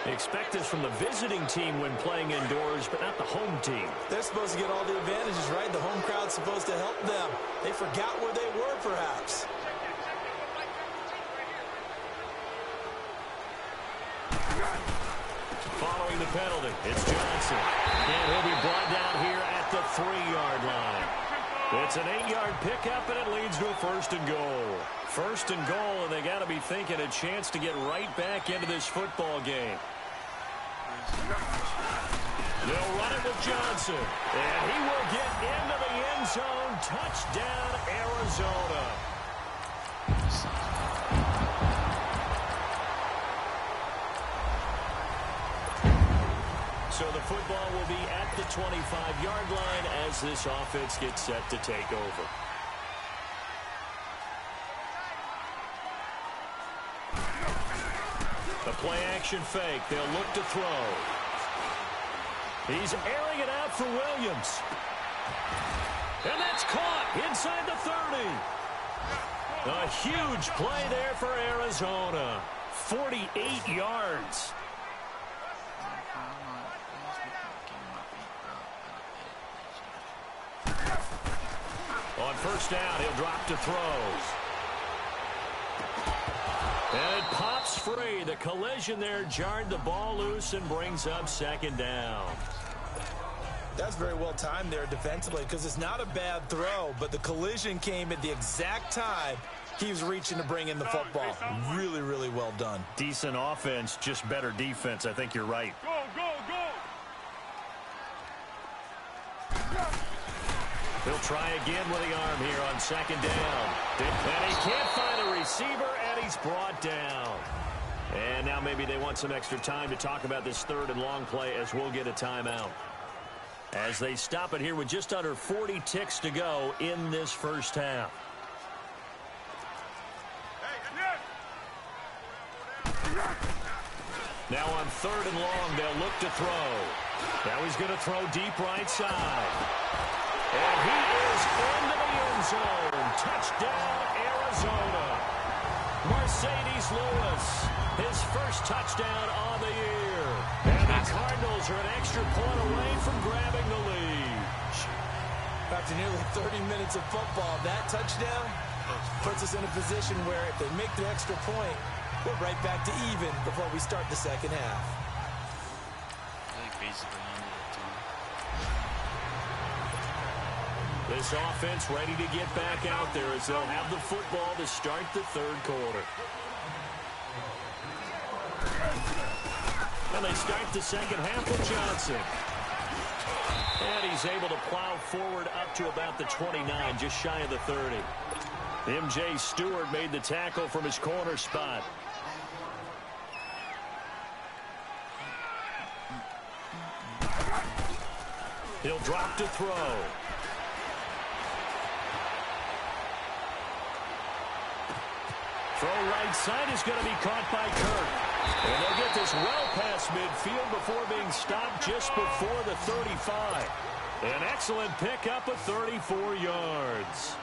Expect this from the visiting team when playing indoors, but not the home team. They're supposed to get all the advantages, right? The home crowd's supposed to help them. They forgot where they were, perhaps. Following the penalty, it's Johnson. And he'll be brought down here at the 3-yard line. It's an 8-yard pickup, and it leads to a 1st and goal. 1st and goal, and they got to be thinking a chance to get right back into this football game. They'll run it with Johnson, and he will get into the end zone. Touchdown, Arizona. So the football will be at the 25-yard line as this offense gets set to take over. The play-action fake. They'll look to throw. He's airing it out for Williams. And that's caught inside the 30. A huge play there for Arizona. 48 yards. On 1st down, he'll drop to throws. And it pops free. The collision there jarred the ball loose and brings up 2nd down. That's very well timed there defensively because it's not a bad throw, but the collision came at the exact time he was reaching to bring in the football. Really, really well done. Decent offense, just better defense. I think you're right. Go, go, go. He'll try again with the arm here on 2nd down. And he can't find a receiver, and he's brought down. And now maybe they want some extra time to talk about this 3rd and long play as we'll get a timeout. As they stop it here with just under 40 ticks to go in this 1st half. Now on 3rd and long, they'll look to throw. Now he's going to throw deep right side. And he is into the end zone. Touchdown, Arizona. Mercedes Lewis, his 1st touchdown on the year. And the Cardinals are an extra point away from grabbing the lead. After nearly 30 minutes of football, that touchdown puts us in a position where if they make the extra point, we're right back to even before we start the 2nd half. Basically ended it too. This offense ready to get back out there as they'll have the football to start the 3rd quarter. And they start the 2nd half with Johnson. And he's able to plow forward up to about the 29, just shy of the 30. M.J. Stewart made the tackle from his corner spot. He'll drop to throw. Throw right side is going to be caught by Kirk. And they'll get this well past midfield before being stopped just before the 35. An excellent pickup of 34 yards.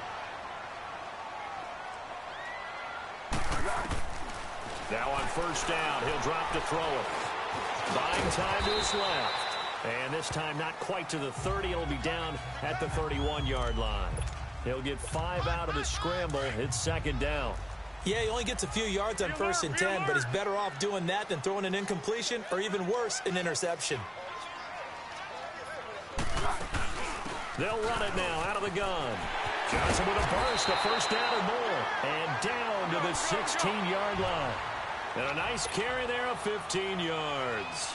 Now on 1st down, he'll drop to throw it. Buying time to his left. And this time not quite to the 30. It'll be down at the 31-yard line. He'll get 5 out of the scramble. It's 2nd down. Yeah, he only gets a few yards on 1st and 10, but he's better off doing that than throwing an incompletion or even worse, an interception. They'll run it now out of the gun. Johnson with a burst, a 1st down or more. And down to the 16-yard line. And a nice carry there of 15 yards.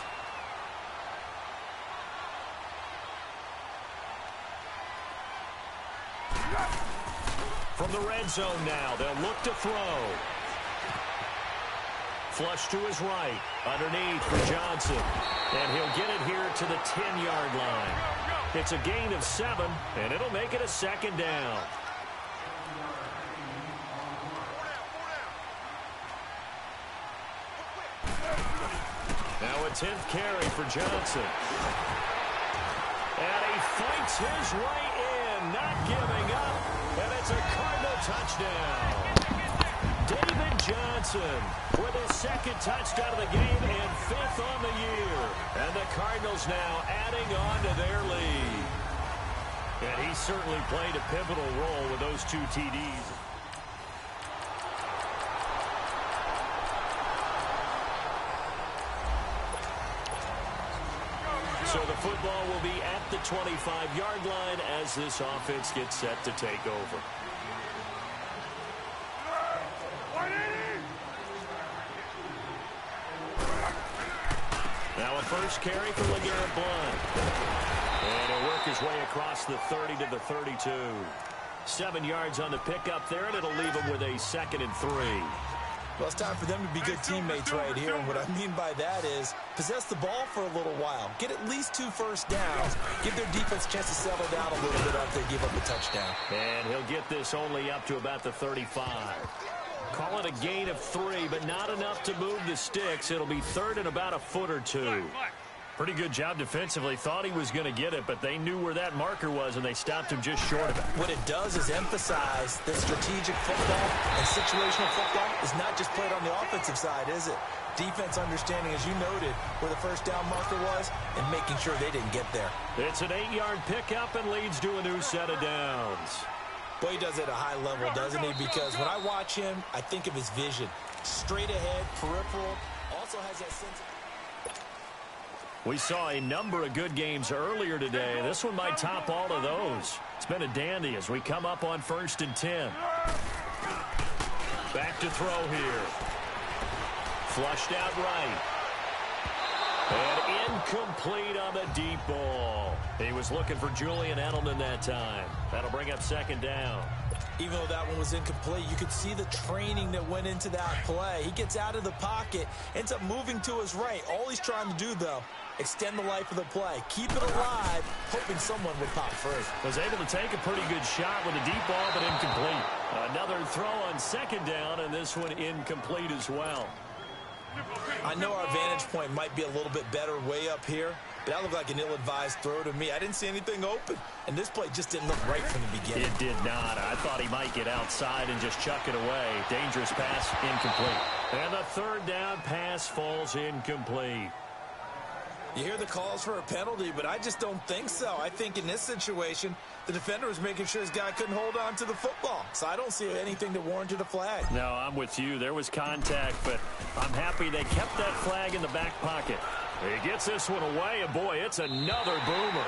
From the red zone now, they'll look to throw. Flush to his right, underneath for Johnson. And he'll get it here to the 10-yard line. It's a gain of 7, and it'll make it a 2nd down. Now a 10th carry for Johnson. And he fights his way in, not giving up. And it's a Cardinal touchdown. David Johnson with his second touchdown of the game and 5th on the year. And the Cardinals now adding on to their lead. And he certainly played a pivotal role with those 2 TDs. So the football will be at the 25-yard line as this offense gets set to take over. Now a first carry for LeGarrette Blount. And he'll work his way across the 30 to the 32. 7 yards on the pickup there, and it'll leave him with a 2nd and 3. Well, it's time for them to be good teammates right here. And what I mean by that is possess the ball for a little while. Get at least 2 first downs. Give their defense a chance to settle down a little bit after they give up a touchdown. And he'll get this only up to about the 35. Call it a gain of 3, but not enough to move the sticks. It'll be 3rd and about a foot or 2. Pretty good job defensively. Thought he was going to get it, but they knew where that marker was, and they stopped him just short of it. What it does is emphasize that strategic football and situational football is not just played on the offensive side, is it? Defense understanding, as you noted, where the first down marker was and making sure they didn't get there. It's an 8-yard pickup and leads to a new set of downs. Boy, he does it at a high level, doesn't he? Because when I watch him, I think of his vision. Straight ahead, peripheral, also has that sense of... We saw a number of good games earlier today. This one might top all of those. It's been a dandy as we come up on 1st and 10. Back to throw here. Flushed out right. And incomplete on the deep ball. He was looking for Julian Edelman that time. That'll bring up 2nd down. Even though that one was incomplete, you could see the training that went into that play. He gets out of the pocket, ends up moving to his right. All he's trying to do, though, extend the life of the play. Keep it alive, hoping someone would pop free. Was able to take a pretty good shot with a deep ball, but incomplete. Another throw on 2nd down, and this one incomplete as well. I know our vantage point might be a little bit better way up here, but that looked like an ill-advised throw to me. I didn't see anything open, and this play just didn't look right from the beginning. It did not. I thought he might get outside and just chuck it away. Dangerous pass, incomplete. And the 3rd down pass falls incomplete. You hear the calls for a penalty, but I just don't think so. I think in this situation, the defender was making sure his guy couldn't hold on to the football. So I don't see anything that warranted a flag. No, I'm with you. There was contact, but I'm happy they kept that flag in the back pocket. He gets this one away, and boy, it's another boomer.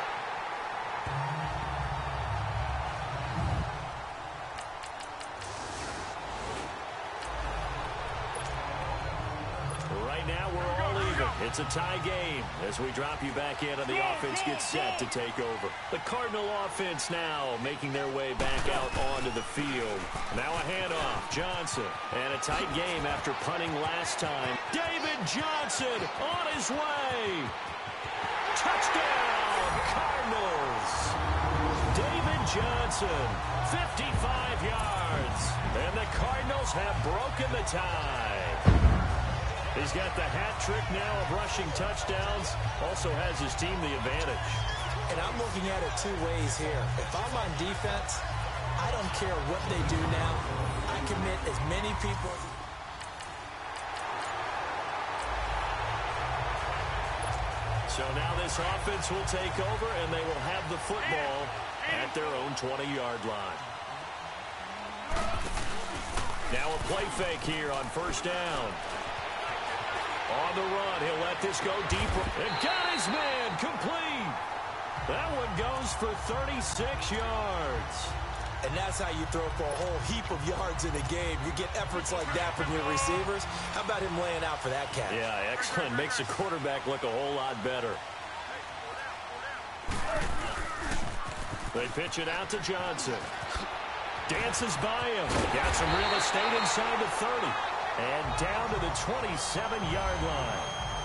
Right now, we're all even. It's a tie game as we drop you back in and the offense gets set to take over. The Cardinal offense now making their way back out onto the field. Now a handoff. Johnson. And a tight game after punting last time. David Johnson on his way. Touchdown, Cardinals. David Johnson, 55 yards. And the Cardinals have broken the tie. He's got the hat trick now of rushing touchdowns. Also has his team the advantage. And I'm looking at it 2 ways here. If I'm on defense, I don't care what they do now. I commit as many people as... So now this offense will take over, and they will have the football at their own 20-yard line. Now a play fake here on 1st down. On the run, he'll let this go deeper. And got his man complete. That one goes for 36 yards. And that's how you throw for a whole heap of yards in a game. You get efforts like that from your receivers. How about him laying out for that catch? Yeah, excellent. Makes the quarterback look a whole lot better. They pitch it out to Johnson. Dances by him. Got some real estate inside the 30. And down to the 27-yard line.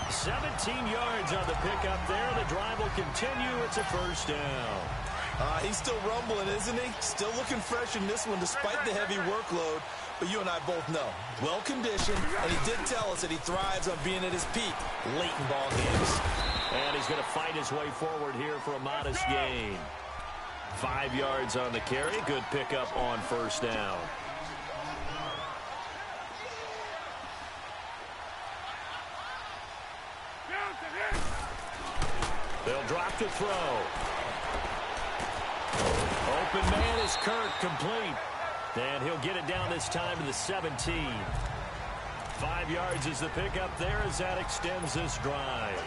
17 yards on the pickup there. The drive will continue. It's a 1st down. He's still rumbling, isn't he? Still looking fresh in this one despite the heavy workload. But you and I both know, well-conditioned, and he did tell us that he thrives on being at his peak late in ball games. And he's going to fight his way forward here for a modest gain. 5 yards on the carry. Good pickup on 1st down. to throw. Open man is Kirk, complete. And he'll get it down this time to the 17. 5 yards is the pickup there as that extends this drive.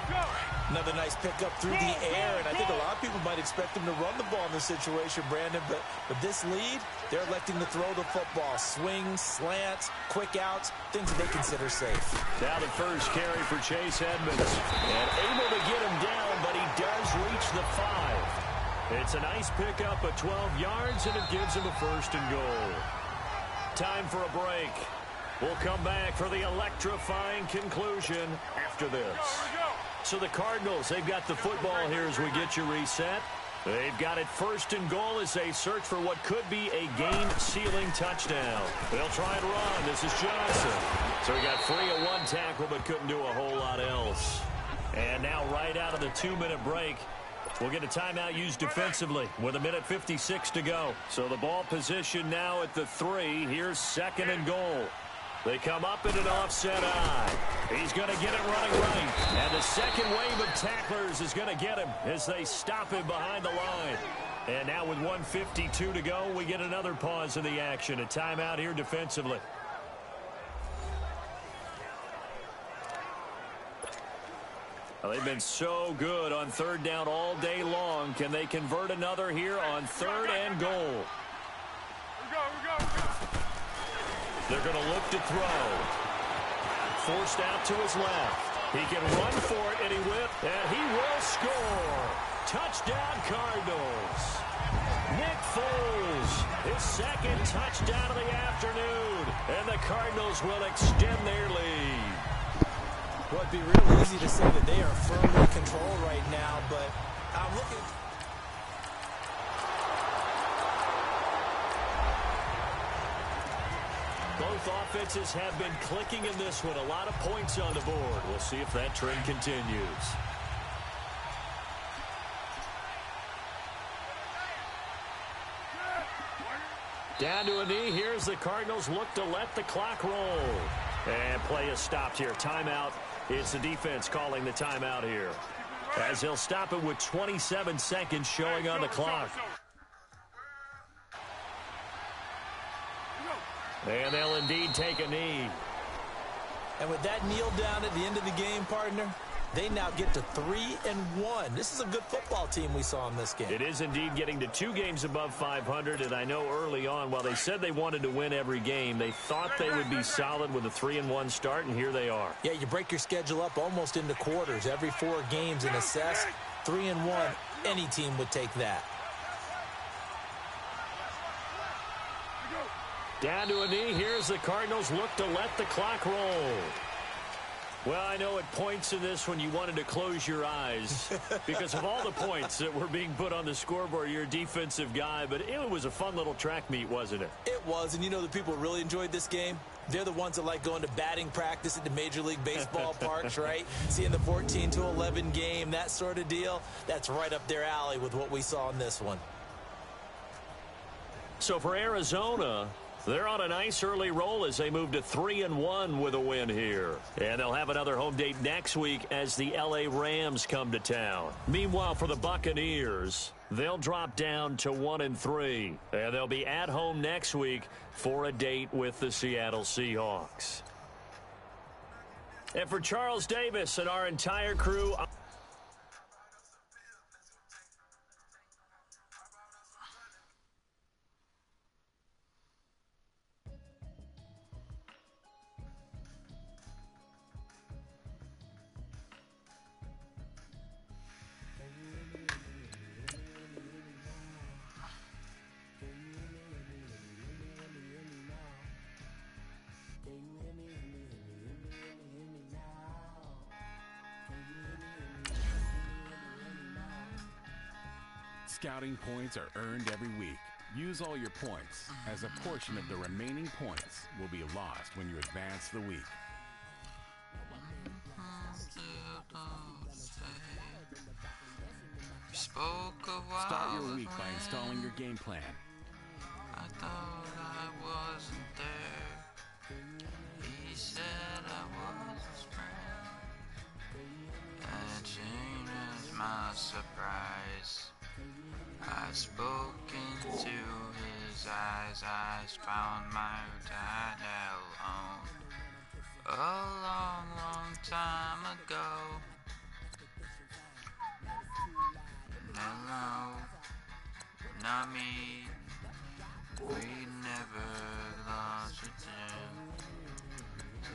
Another nice pickup through the air, and I think a lot of people might expect him to run the ball in this situation, Brandon, but with this lead, they're electing to throw the football. Swings, slants, quick outs, things that they consider safe. Now the first carry for Chase Edmonds. And able to get him down, but he does reach the 5. It's a nice pickup of 12 yards, and it gives him a first and goal. Time for a break. We'll come back for the electrifying conclusion after this. So the Cardinals, they've got the football here as we get you reset. They've got it first and goal as they search for what could be a game-sealing touchdown. They'll try and run. This is Johnson. So he got free of one tackle but couldn't do a whole lot else. And now right out of the 2-minute break, we'll get a timeout used defensively with 1:56 to go. So the ball position now at the 3. Here's second and goal. They come up in an offset eye. He's going to get it running right. And the second wave of tacklers is going to get him as they stop him behind the line. And now with 1:52 to go, we get another pause in the action. A timeout here defensively. Well, they've been so good on third down all day long. Can they convert another here on third and goal? They're going to look to throw. Forced out to his left. He can run for it, and he will score. Touchdown, Cardinals. Nick Foles, his second touchdown of the afternoon, and the Cardinals will extend their lead. Well, it'd be real easy to say that they are firmly in control right now, but I'm looking... Both offenses have been clicking in this one. A lot of points on the board. We'll see if that trend continues. Down to a knee. Here's the Cardinals look to let the clock roll. And play is stopped here. Timeout. It's the defense calling the timeout here, as he'll stop it with 27 seconds showing on the clock. And they'll indeed take a knee. And with that kneel down at the end of the game, partner, they now get to 3-1. This is a good football team we saw in this game. It is indeed getting to 2 games above 500, and I know early on, while they said they wanted to win every game, they thought they would be solid with a 3-1 start, and here they are. Yeah, you break your schedule up almost into quarters, every 4 games, and assess 3-1. Any team would take that. Down to a knee. Here's the Cardinals look to let the clock roll. Well, I know at points in this when you wanted to close your eyes because of all the points that were being put on the scoreboard. You're a defensive guy, but it was a fun little track meet, wasn't it? It was, and you know the people who really enjoyed this game? They're the ones that like going to batting practice at the Major League Baseball parks, right? Seeing the 14-11 game, that sort of deal. That's right up their alley with what we saw in this one. So for Arizona, they're on a nice early roll as they move to 3-1 with a win here. And they'll have another home date next week as the L.A. Rams come to town. Meanwhile, for the Buccaneers, they'll drop down to 1-3. And they'll be at home next week for a date with the Seattle Seahawks. And for Charles Davis and our entire crew... Scouting points are earned every week. Use all your points, as a portion of the remaining points will be lost when you advance the week. Start your week by installing your game plan. I thought I wasn't there. He said I was his friend. That changes my surprise. eyes, I found my dad alone. A long, long time ago. Hello, not me. We never lost a chance to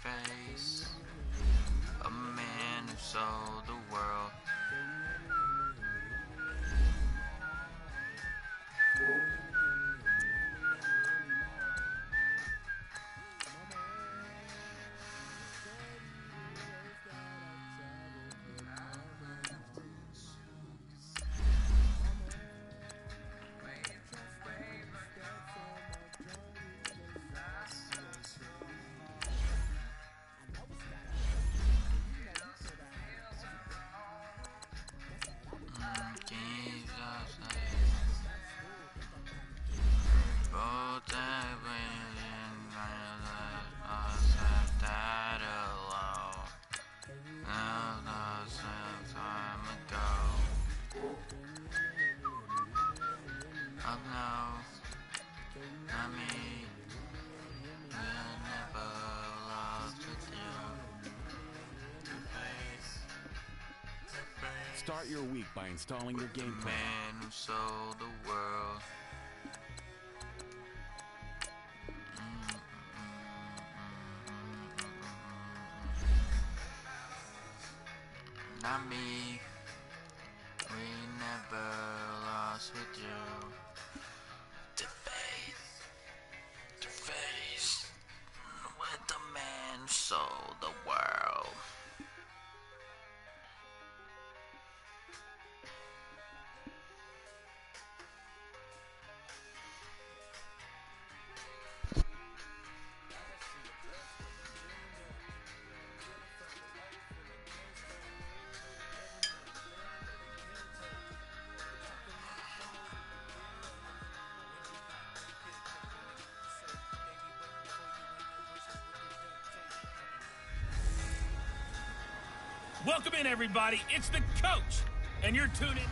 face a man who sold the world. Start your week by installing your game plan. Man who sold the world. Not me. We never lost with you. To face with the man who sold the world. Welcome in, everybody. It's the coach, and you're tuned in.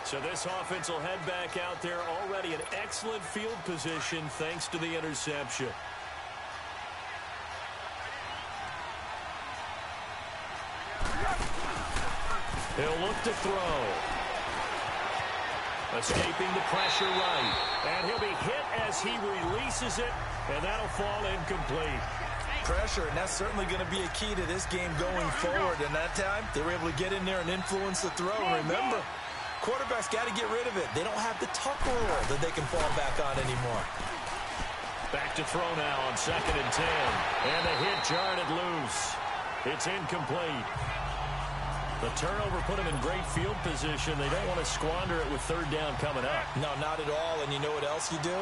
So this offense will head back out there, already in excellent field position thanks to the interception. He'll look to throw. Escaping the pressure right. And he'll be hit as he releases it, and that'll fall incomplete. Pressure, and that's certainly going to be a key to this game going forward. And that time, they were able to get in there and influence the throw. And remember, quarterbacks got to get rid of it. They don't have the tuck rule that they can fall back on anymore. Back to throw now on 2nd and 10. And the hit jarred it loose. It's incomplete. The turnover put them in great field position. They don't want to squander it with 3rd down coming up. No, not at all. And you know what else you do?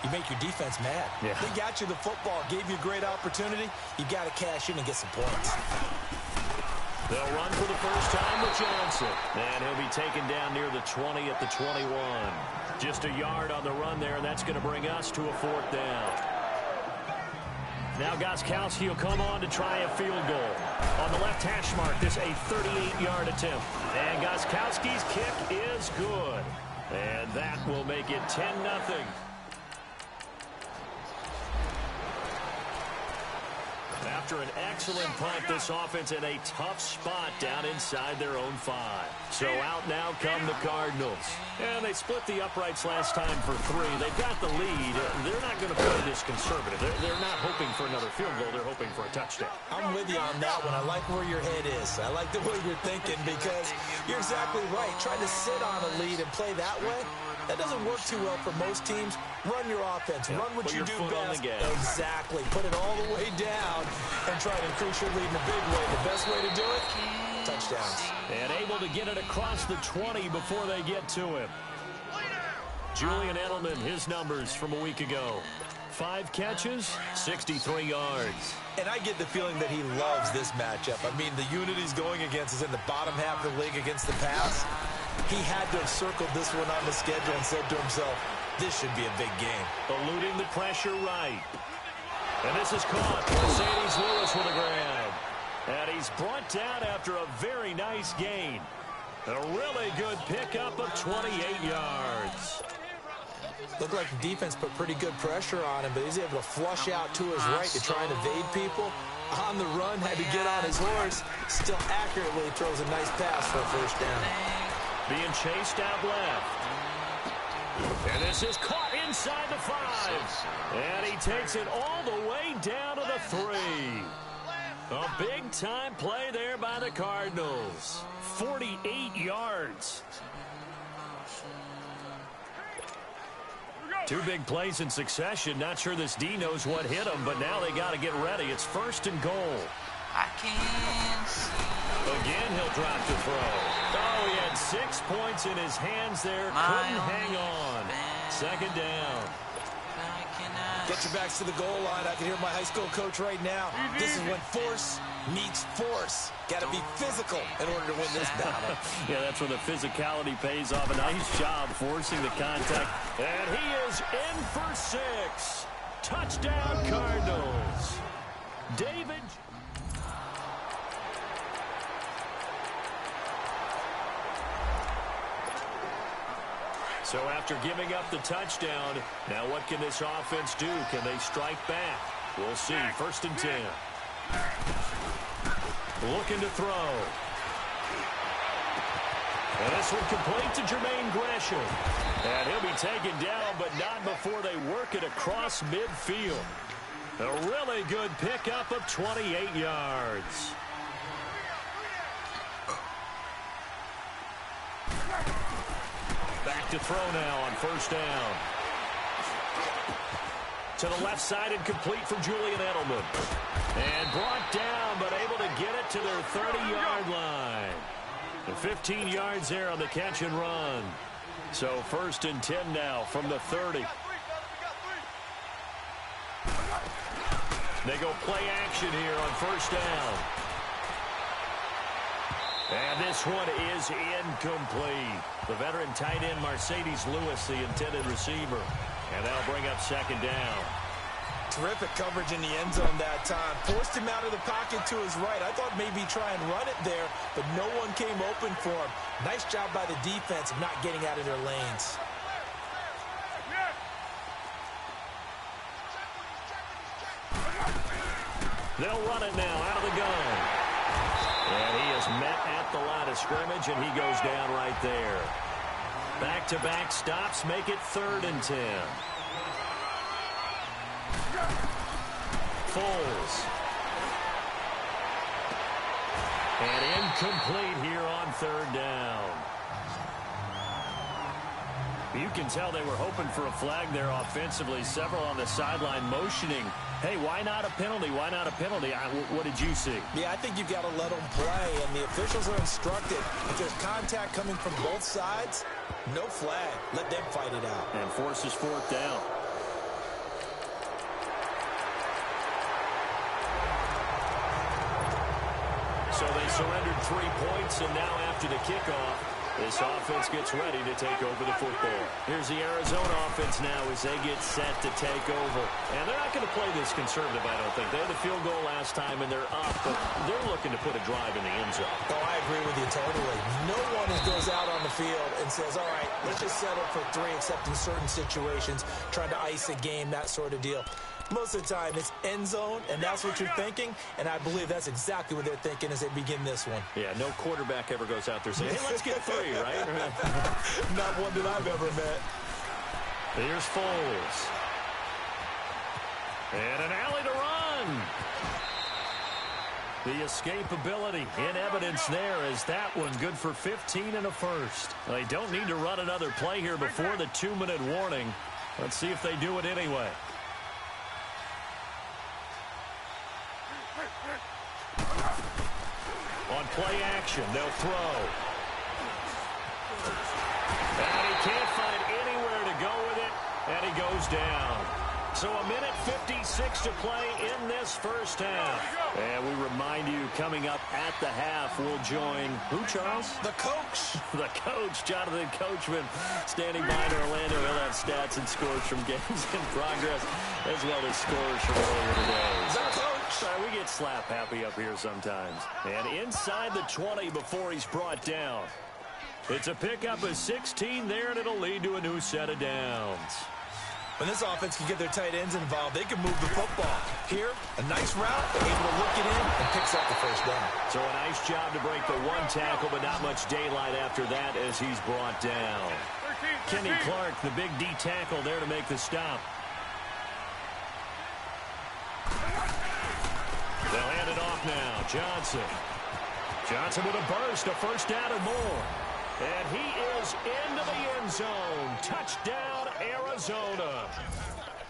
You make your defense mad. Yeah. They got you the football, gave you a great opportunity. You got to cash in and get some points. They'll run for the first time with Johnson. And he'll be taken down near the 20 at the 21. Just a yard on the run there, and that's going to bring us to a 4th down. Now Gostkowski will come on to try a field goal. On the left hash mark, this a 38-yard attempt. And Gostkowski's kick is good. And that will make it 10-0. After an excellent punt, this offense in a tough spot down inside their own 5. So out now come the Cardinals. And they split the uprights last time for 3. They've got the lead. They're not going to play this conservative. They're not hoping for another field goal. They're hoping for a touchdown. I'm with you on that one. I like where your head is. I like the way you're thinking because you're exactly right. Trying to sit on a lead and play that way, that doesn't work too well for most teams. Run your offense. Run what you do best. Exactly. Put it all the way down and try to increase your lead in a big way. The best way to do it, touchdowns. And able to get it across the 20 before they get to him. Julian Edelman, his numbers from a week ago. 5 catches, 63 yards. And I get the feeling that he loves this matchup. I mean, the unit he's going against is in the bottom half of the league against the pass. He had to have circled this one on the schedule and said to himself, this should be a big game. Eluding the pressure right. And this is caught. Mercedes Lewis with a grab. And he's brought down after a very nice gain. A really good pickup of 28 yards. Looked like the defense put pretty good pressure on him, but he's able to flush out to his right to try and evade people. On the run, had to get on his horse. Still accurately throws a nice pass for a first down. Being chased out left. And this is caught inside the 5. And he takes it all the way down to the 3. A big-time play there by the Cardinals. 48 yards. 2 big plays in succession. Not sure this D knows what hit him, but now they got to get ready. It's 1st and goal. I can't see. Again, he'll drop to throw. Oh, he had 6 points in his hands there. Couldn't hang on. 2nd down. Get your backs to the goal line. I can hear my high school coach right now. This is when force meets force. Got to be physical in order to win this battle. Yeah, that's where the physicality pays off. A nice job forcing the contact. And he is in for 6. Touchdown, Cardinals. David. So after giving up the touchdown, now what can this offense do? Can they strike back? We'll see. 1st and 10. Looking to throw. And this one complete to Jermaine Gresham. And he'll be taken down, but not before they work it across midfield. A really good pickup of 28 yards. Back to throw now on 1st down. To the left side and complete for Julian Edelman. And brought down, but able to get it to their 30-yard line. The 15 yards there on the catch and run. So 1st and 10 now from the 30. They go play action here on 1st down. And this one is incomplete. The veteran tight end Mercedes Lewis, the intended receiver. And that'll bring up 2nd down. Terrific coverage in the end zone that time. Forced him out of the pocket to his right. I thought maybe try and run it there, but no one came open for him. Nice job by the defense of not getting out of their lanes. They'll run it now out of the gun. And he is met at the line of scrimmage, and he goes down right there. Back-to-back stops make it 3rd and 10. Foles. And incomplete here on 3rd down. You can tell they were hoping for a flag there offensively. Several on the sideline motioning. Hey, why not a penalty? Why not a penalty? What did you see? Yeah, I think you've got to let them play, and the officials are instructed. If there's contact coming from both sides, no flag. Let them fight it out. And forces 4th down. So they surrendered 3 points, and now after the kickoff, this offense gets ready to take over the football. Here's the Arizona offense now as they get set to take over. And they're not going to play this conservative, I don't think. They had the field goal last time, and they're up, but they're looking to put a drive in the end zone. Oh, I agree with you totally. No one goes out on the field and says, all right, let's just settle for 3, except in certain situations, trying to ice a game, that sort of deal. Most of the time, it's end zone, and that's what you're thinking, and I believe that's exactly what they're thinking as they begin this one. Yeah, no quarterback ever goes out there saying, hey, let's get 3, right? Not one that I've ever met. Here's Foles. And an alley to run. The escapability in evidence there as that one good for 15 and a first. They don't need to run another play here before the 2-minute warning. Let's see if they do it anyway. On play action, they'll throw. And he can't find anywhere to go with it, and he goes down. So a minute 56 to play in this first half. And we remind you, coming up at the half, we'll join, who, Charles? The coach. The coach, Jonathan Coachman, standing by in Orlando. He'll have stats and scores from games in progress, as well as scores from earlier today. The coach. We get slap happy up here sometimes. And inside the 20 before he's brought down. It's a pickup of 16 there, and it'll lead to a new set of downs. When this offense can get their tight ends involved, they can move the football. Here, a nice route, able to look it in, and picks up the first down. So a nice job to break the one tackle, but not much daylight after that as he's brought down. Kenny Clark, the big D tackle there to make the stop. They'll hand it off now. Johnson. Johnson with a burst, a first down and more. And he is into the end zone. Touchdown, Arizona.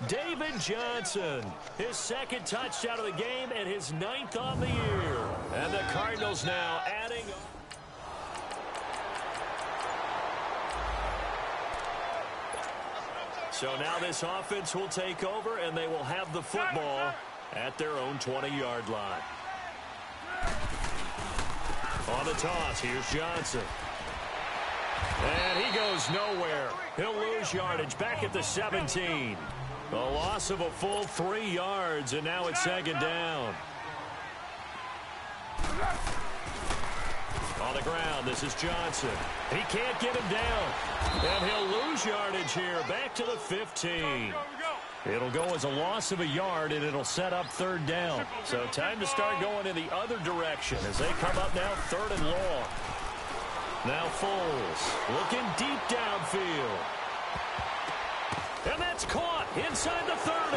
David Johnson, his second touchdown of the game and his 9th on the year. And the Cardinals now adding... So now this offense will take over, and they will have the football at their own 20-yard line. On the toss, here's Johnson. And he goes nowhere. He'll lose yardage back at the 17. A loss of a full 3 yards, and now it's second down. On the ground, this is Johnson. He can't get him down. And he'll lose yardage here, back to the 15. It'll go as a loss of a yard, and it'll set up third down. So time to start going in the other direction as they come up now 3rd and long. Now Foles looking deep downfield. And that's caught inside the 30.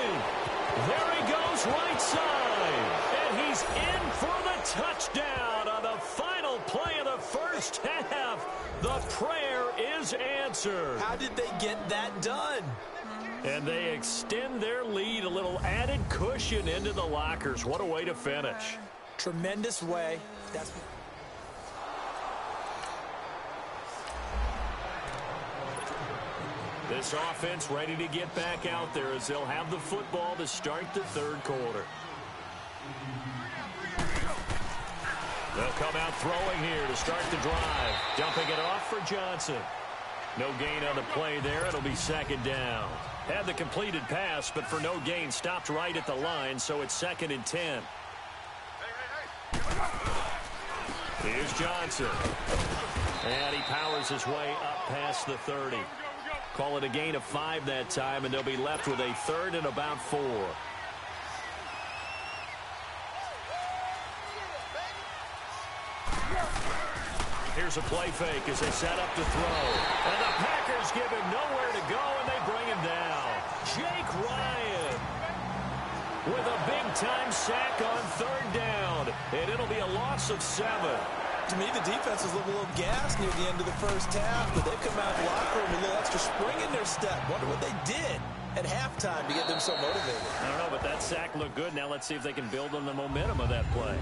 There he goes right side. And he's in for the touchdown on the final play of the first half. The prayer is answered. How did they get that done? And they extend their lead, a little added cushion into the lockers. What a way to finish. Tremendous way. That's... This offense ready to get back out there as they'll have the football to start the 3rd quarter. They'll come out throwing here to start the drive. Dumping it off for Johnson. No gain on the play there. It'll be second down. Had the completed pass, but for no gain, stopped right at the line, so it's 2nd and 10. Here's Johnson. And he powers his way up past the 30. Call it a gain of 5 that time, and they'll be left with a 3rd and about 4. Here's a play fake as they set up to throw. And the Packers give him nowhere to go, and they bring him down. Jake Ryan with a big-time sack on 3rd down, and it'll be a loss of 7. To me, the defense was a little gassed near the end of the first half, but they've come out of the locker room with a little extra spring in their step. Wonder what they did at halftime to get them so motivated. I don't know, but that sack looked good. Now let's see if they can build on the momentum of that play.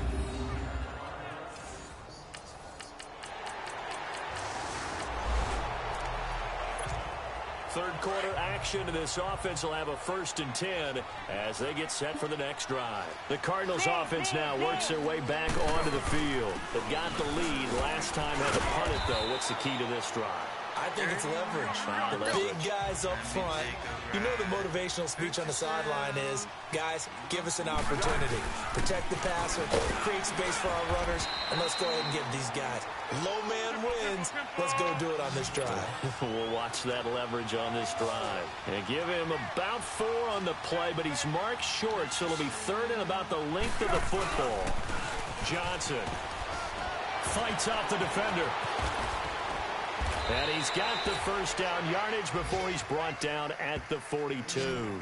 Third quarter action, and this offense will have a 1st and 10 as they get set for the next drive. The Cardinals offense now works their way back onto the field. They've got the lead. Last time had to punt it, though. What's the key to this drive? I think it's leverage. The big guys up front. You know the motivational speech on the sideline is, guys, give us an opportunity. Protect the passer, create space for our runners, and let's go ahead and give these guys. Low man wins. Let's go do it on this drive. We'll watch that leverage on this drive. And give him about 4 on the play, but he's marked short, so it'll be 3rd and about the length of the football. Johnson fights off the defender. And he's got the first down yardage before he's brought down at the 42.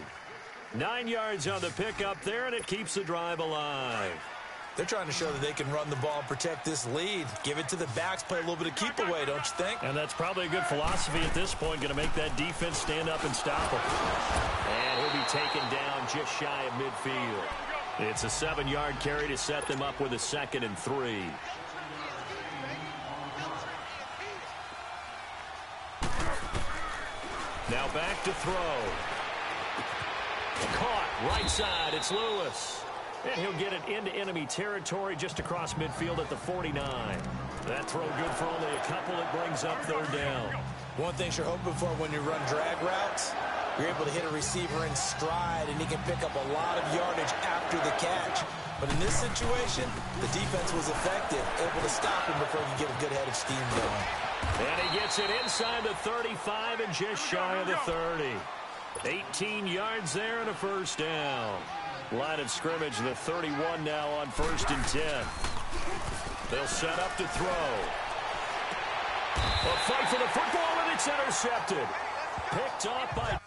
9 yards on the pickup there, and it keeps the drive alive. They're trying to show that they can run the ball and protect this lead. Give it to the backs, play a little bit of keep away, don't you think? And that's probably a good philosophy at this point, going to make that defense stand up and stop him. And he'll be taken down just shy of midfield. It's a 7-yard carry to set them up with a 2nd and 3. Now back to throw. Caught right side. It's Lewis. And he'll get it into enemy territory just across midfield at the 49. That throw good for only a couple. It brings up 3rd down. One thing you're hoping for when you run drag routes, you're able to hit a receiver in stride, and he can pick up a lot of yardage after the catch. But in this situation, the defense was effective, able to stop him before he could get a good head of steam going. And he gets it inside the 35 and just shy of the 30. 18 yards there and a first down. Line of scrimmage, the 31 now on 1st and 10. They'll set up to throw. A fight for the football, and it's intercepted. Picked off by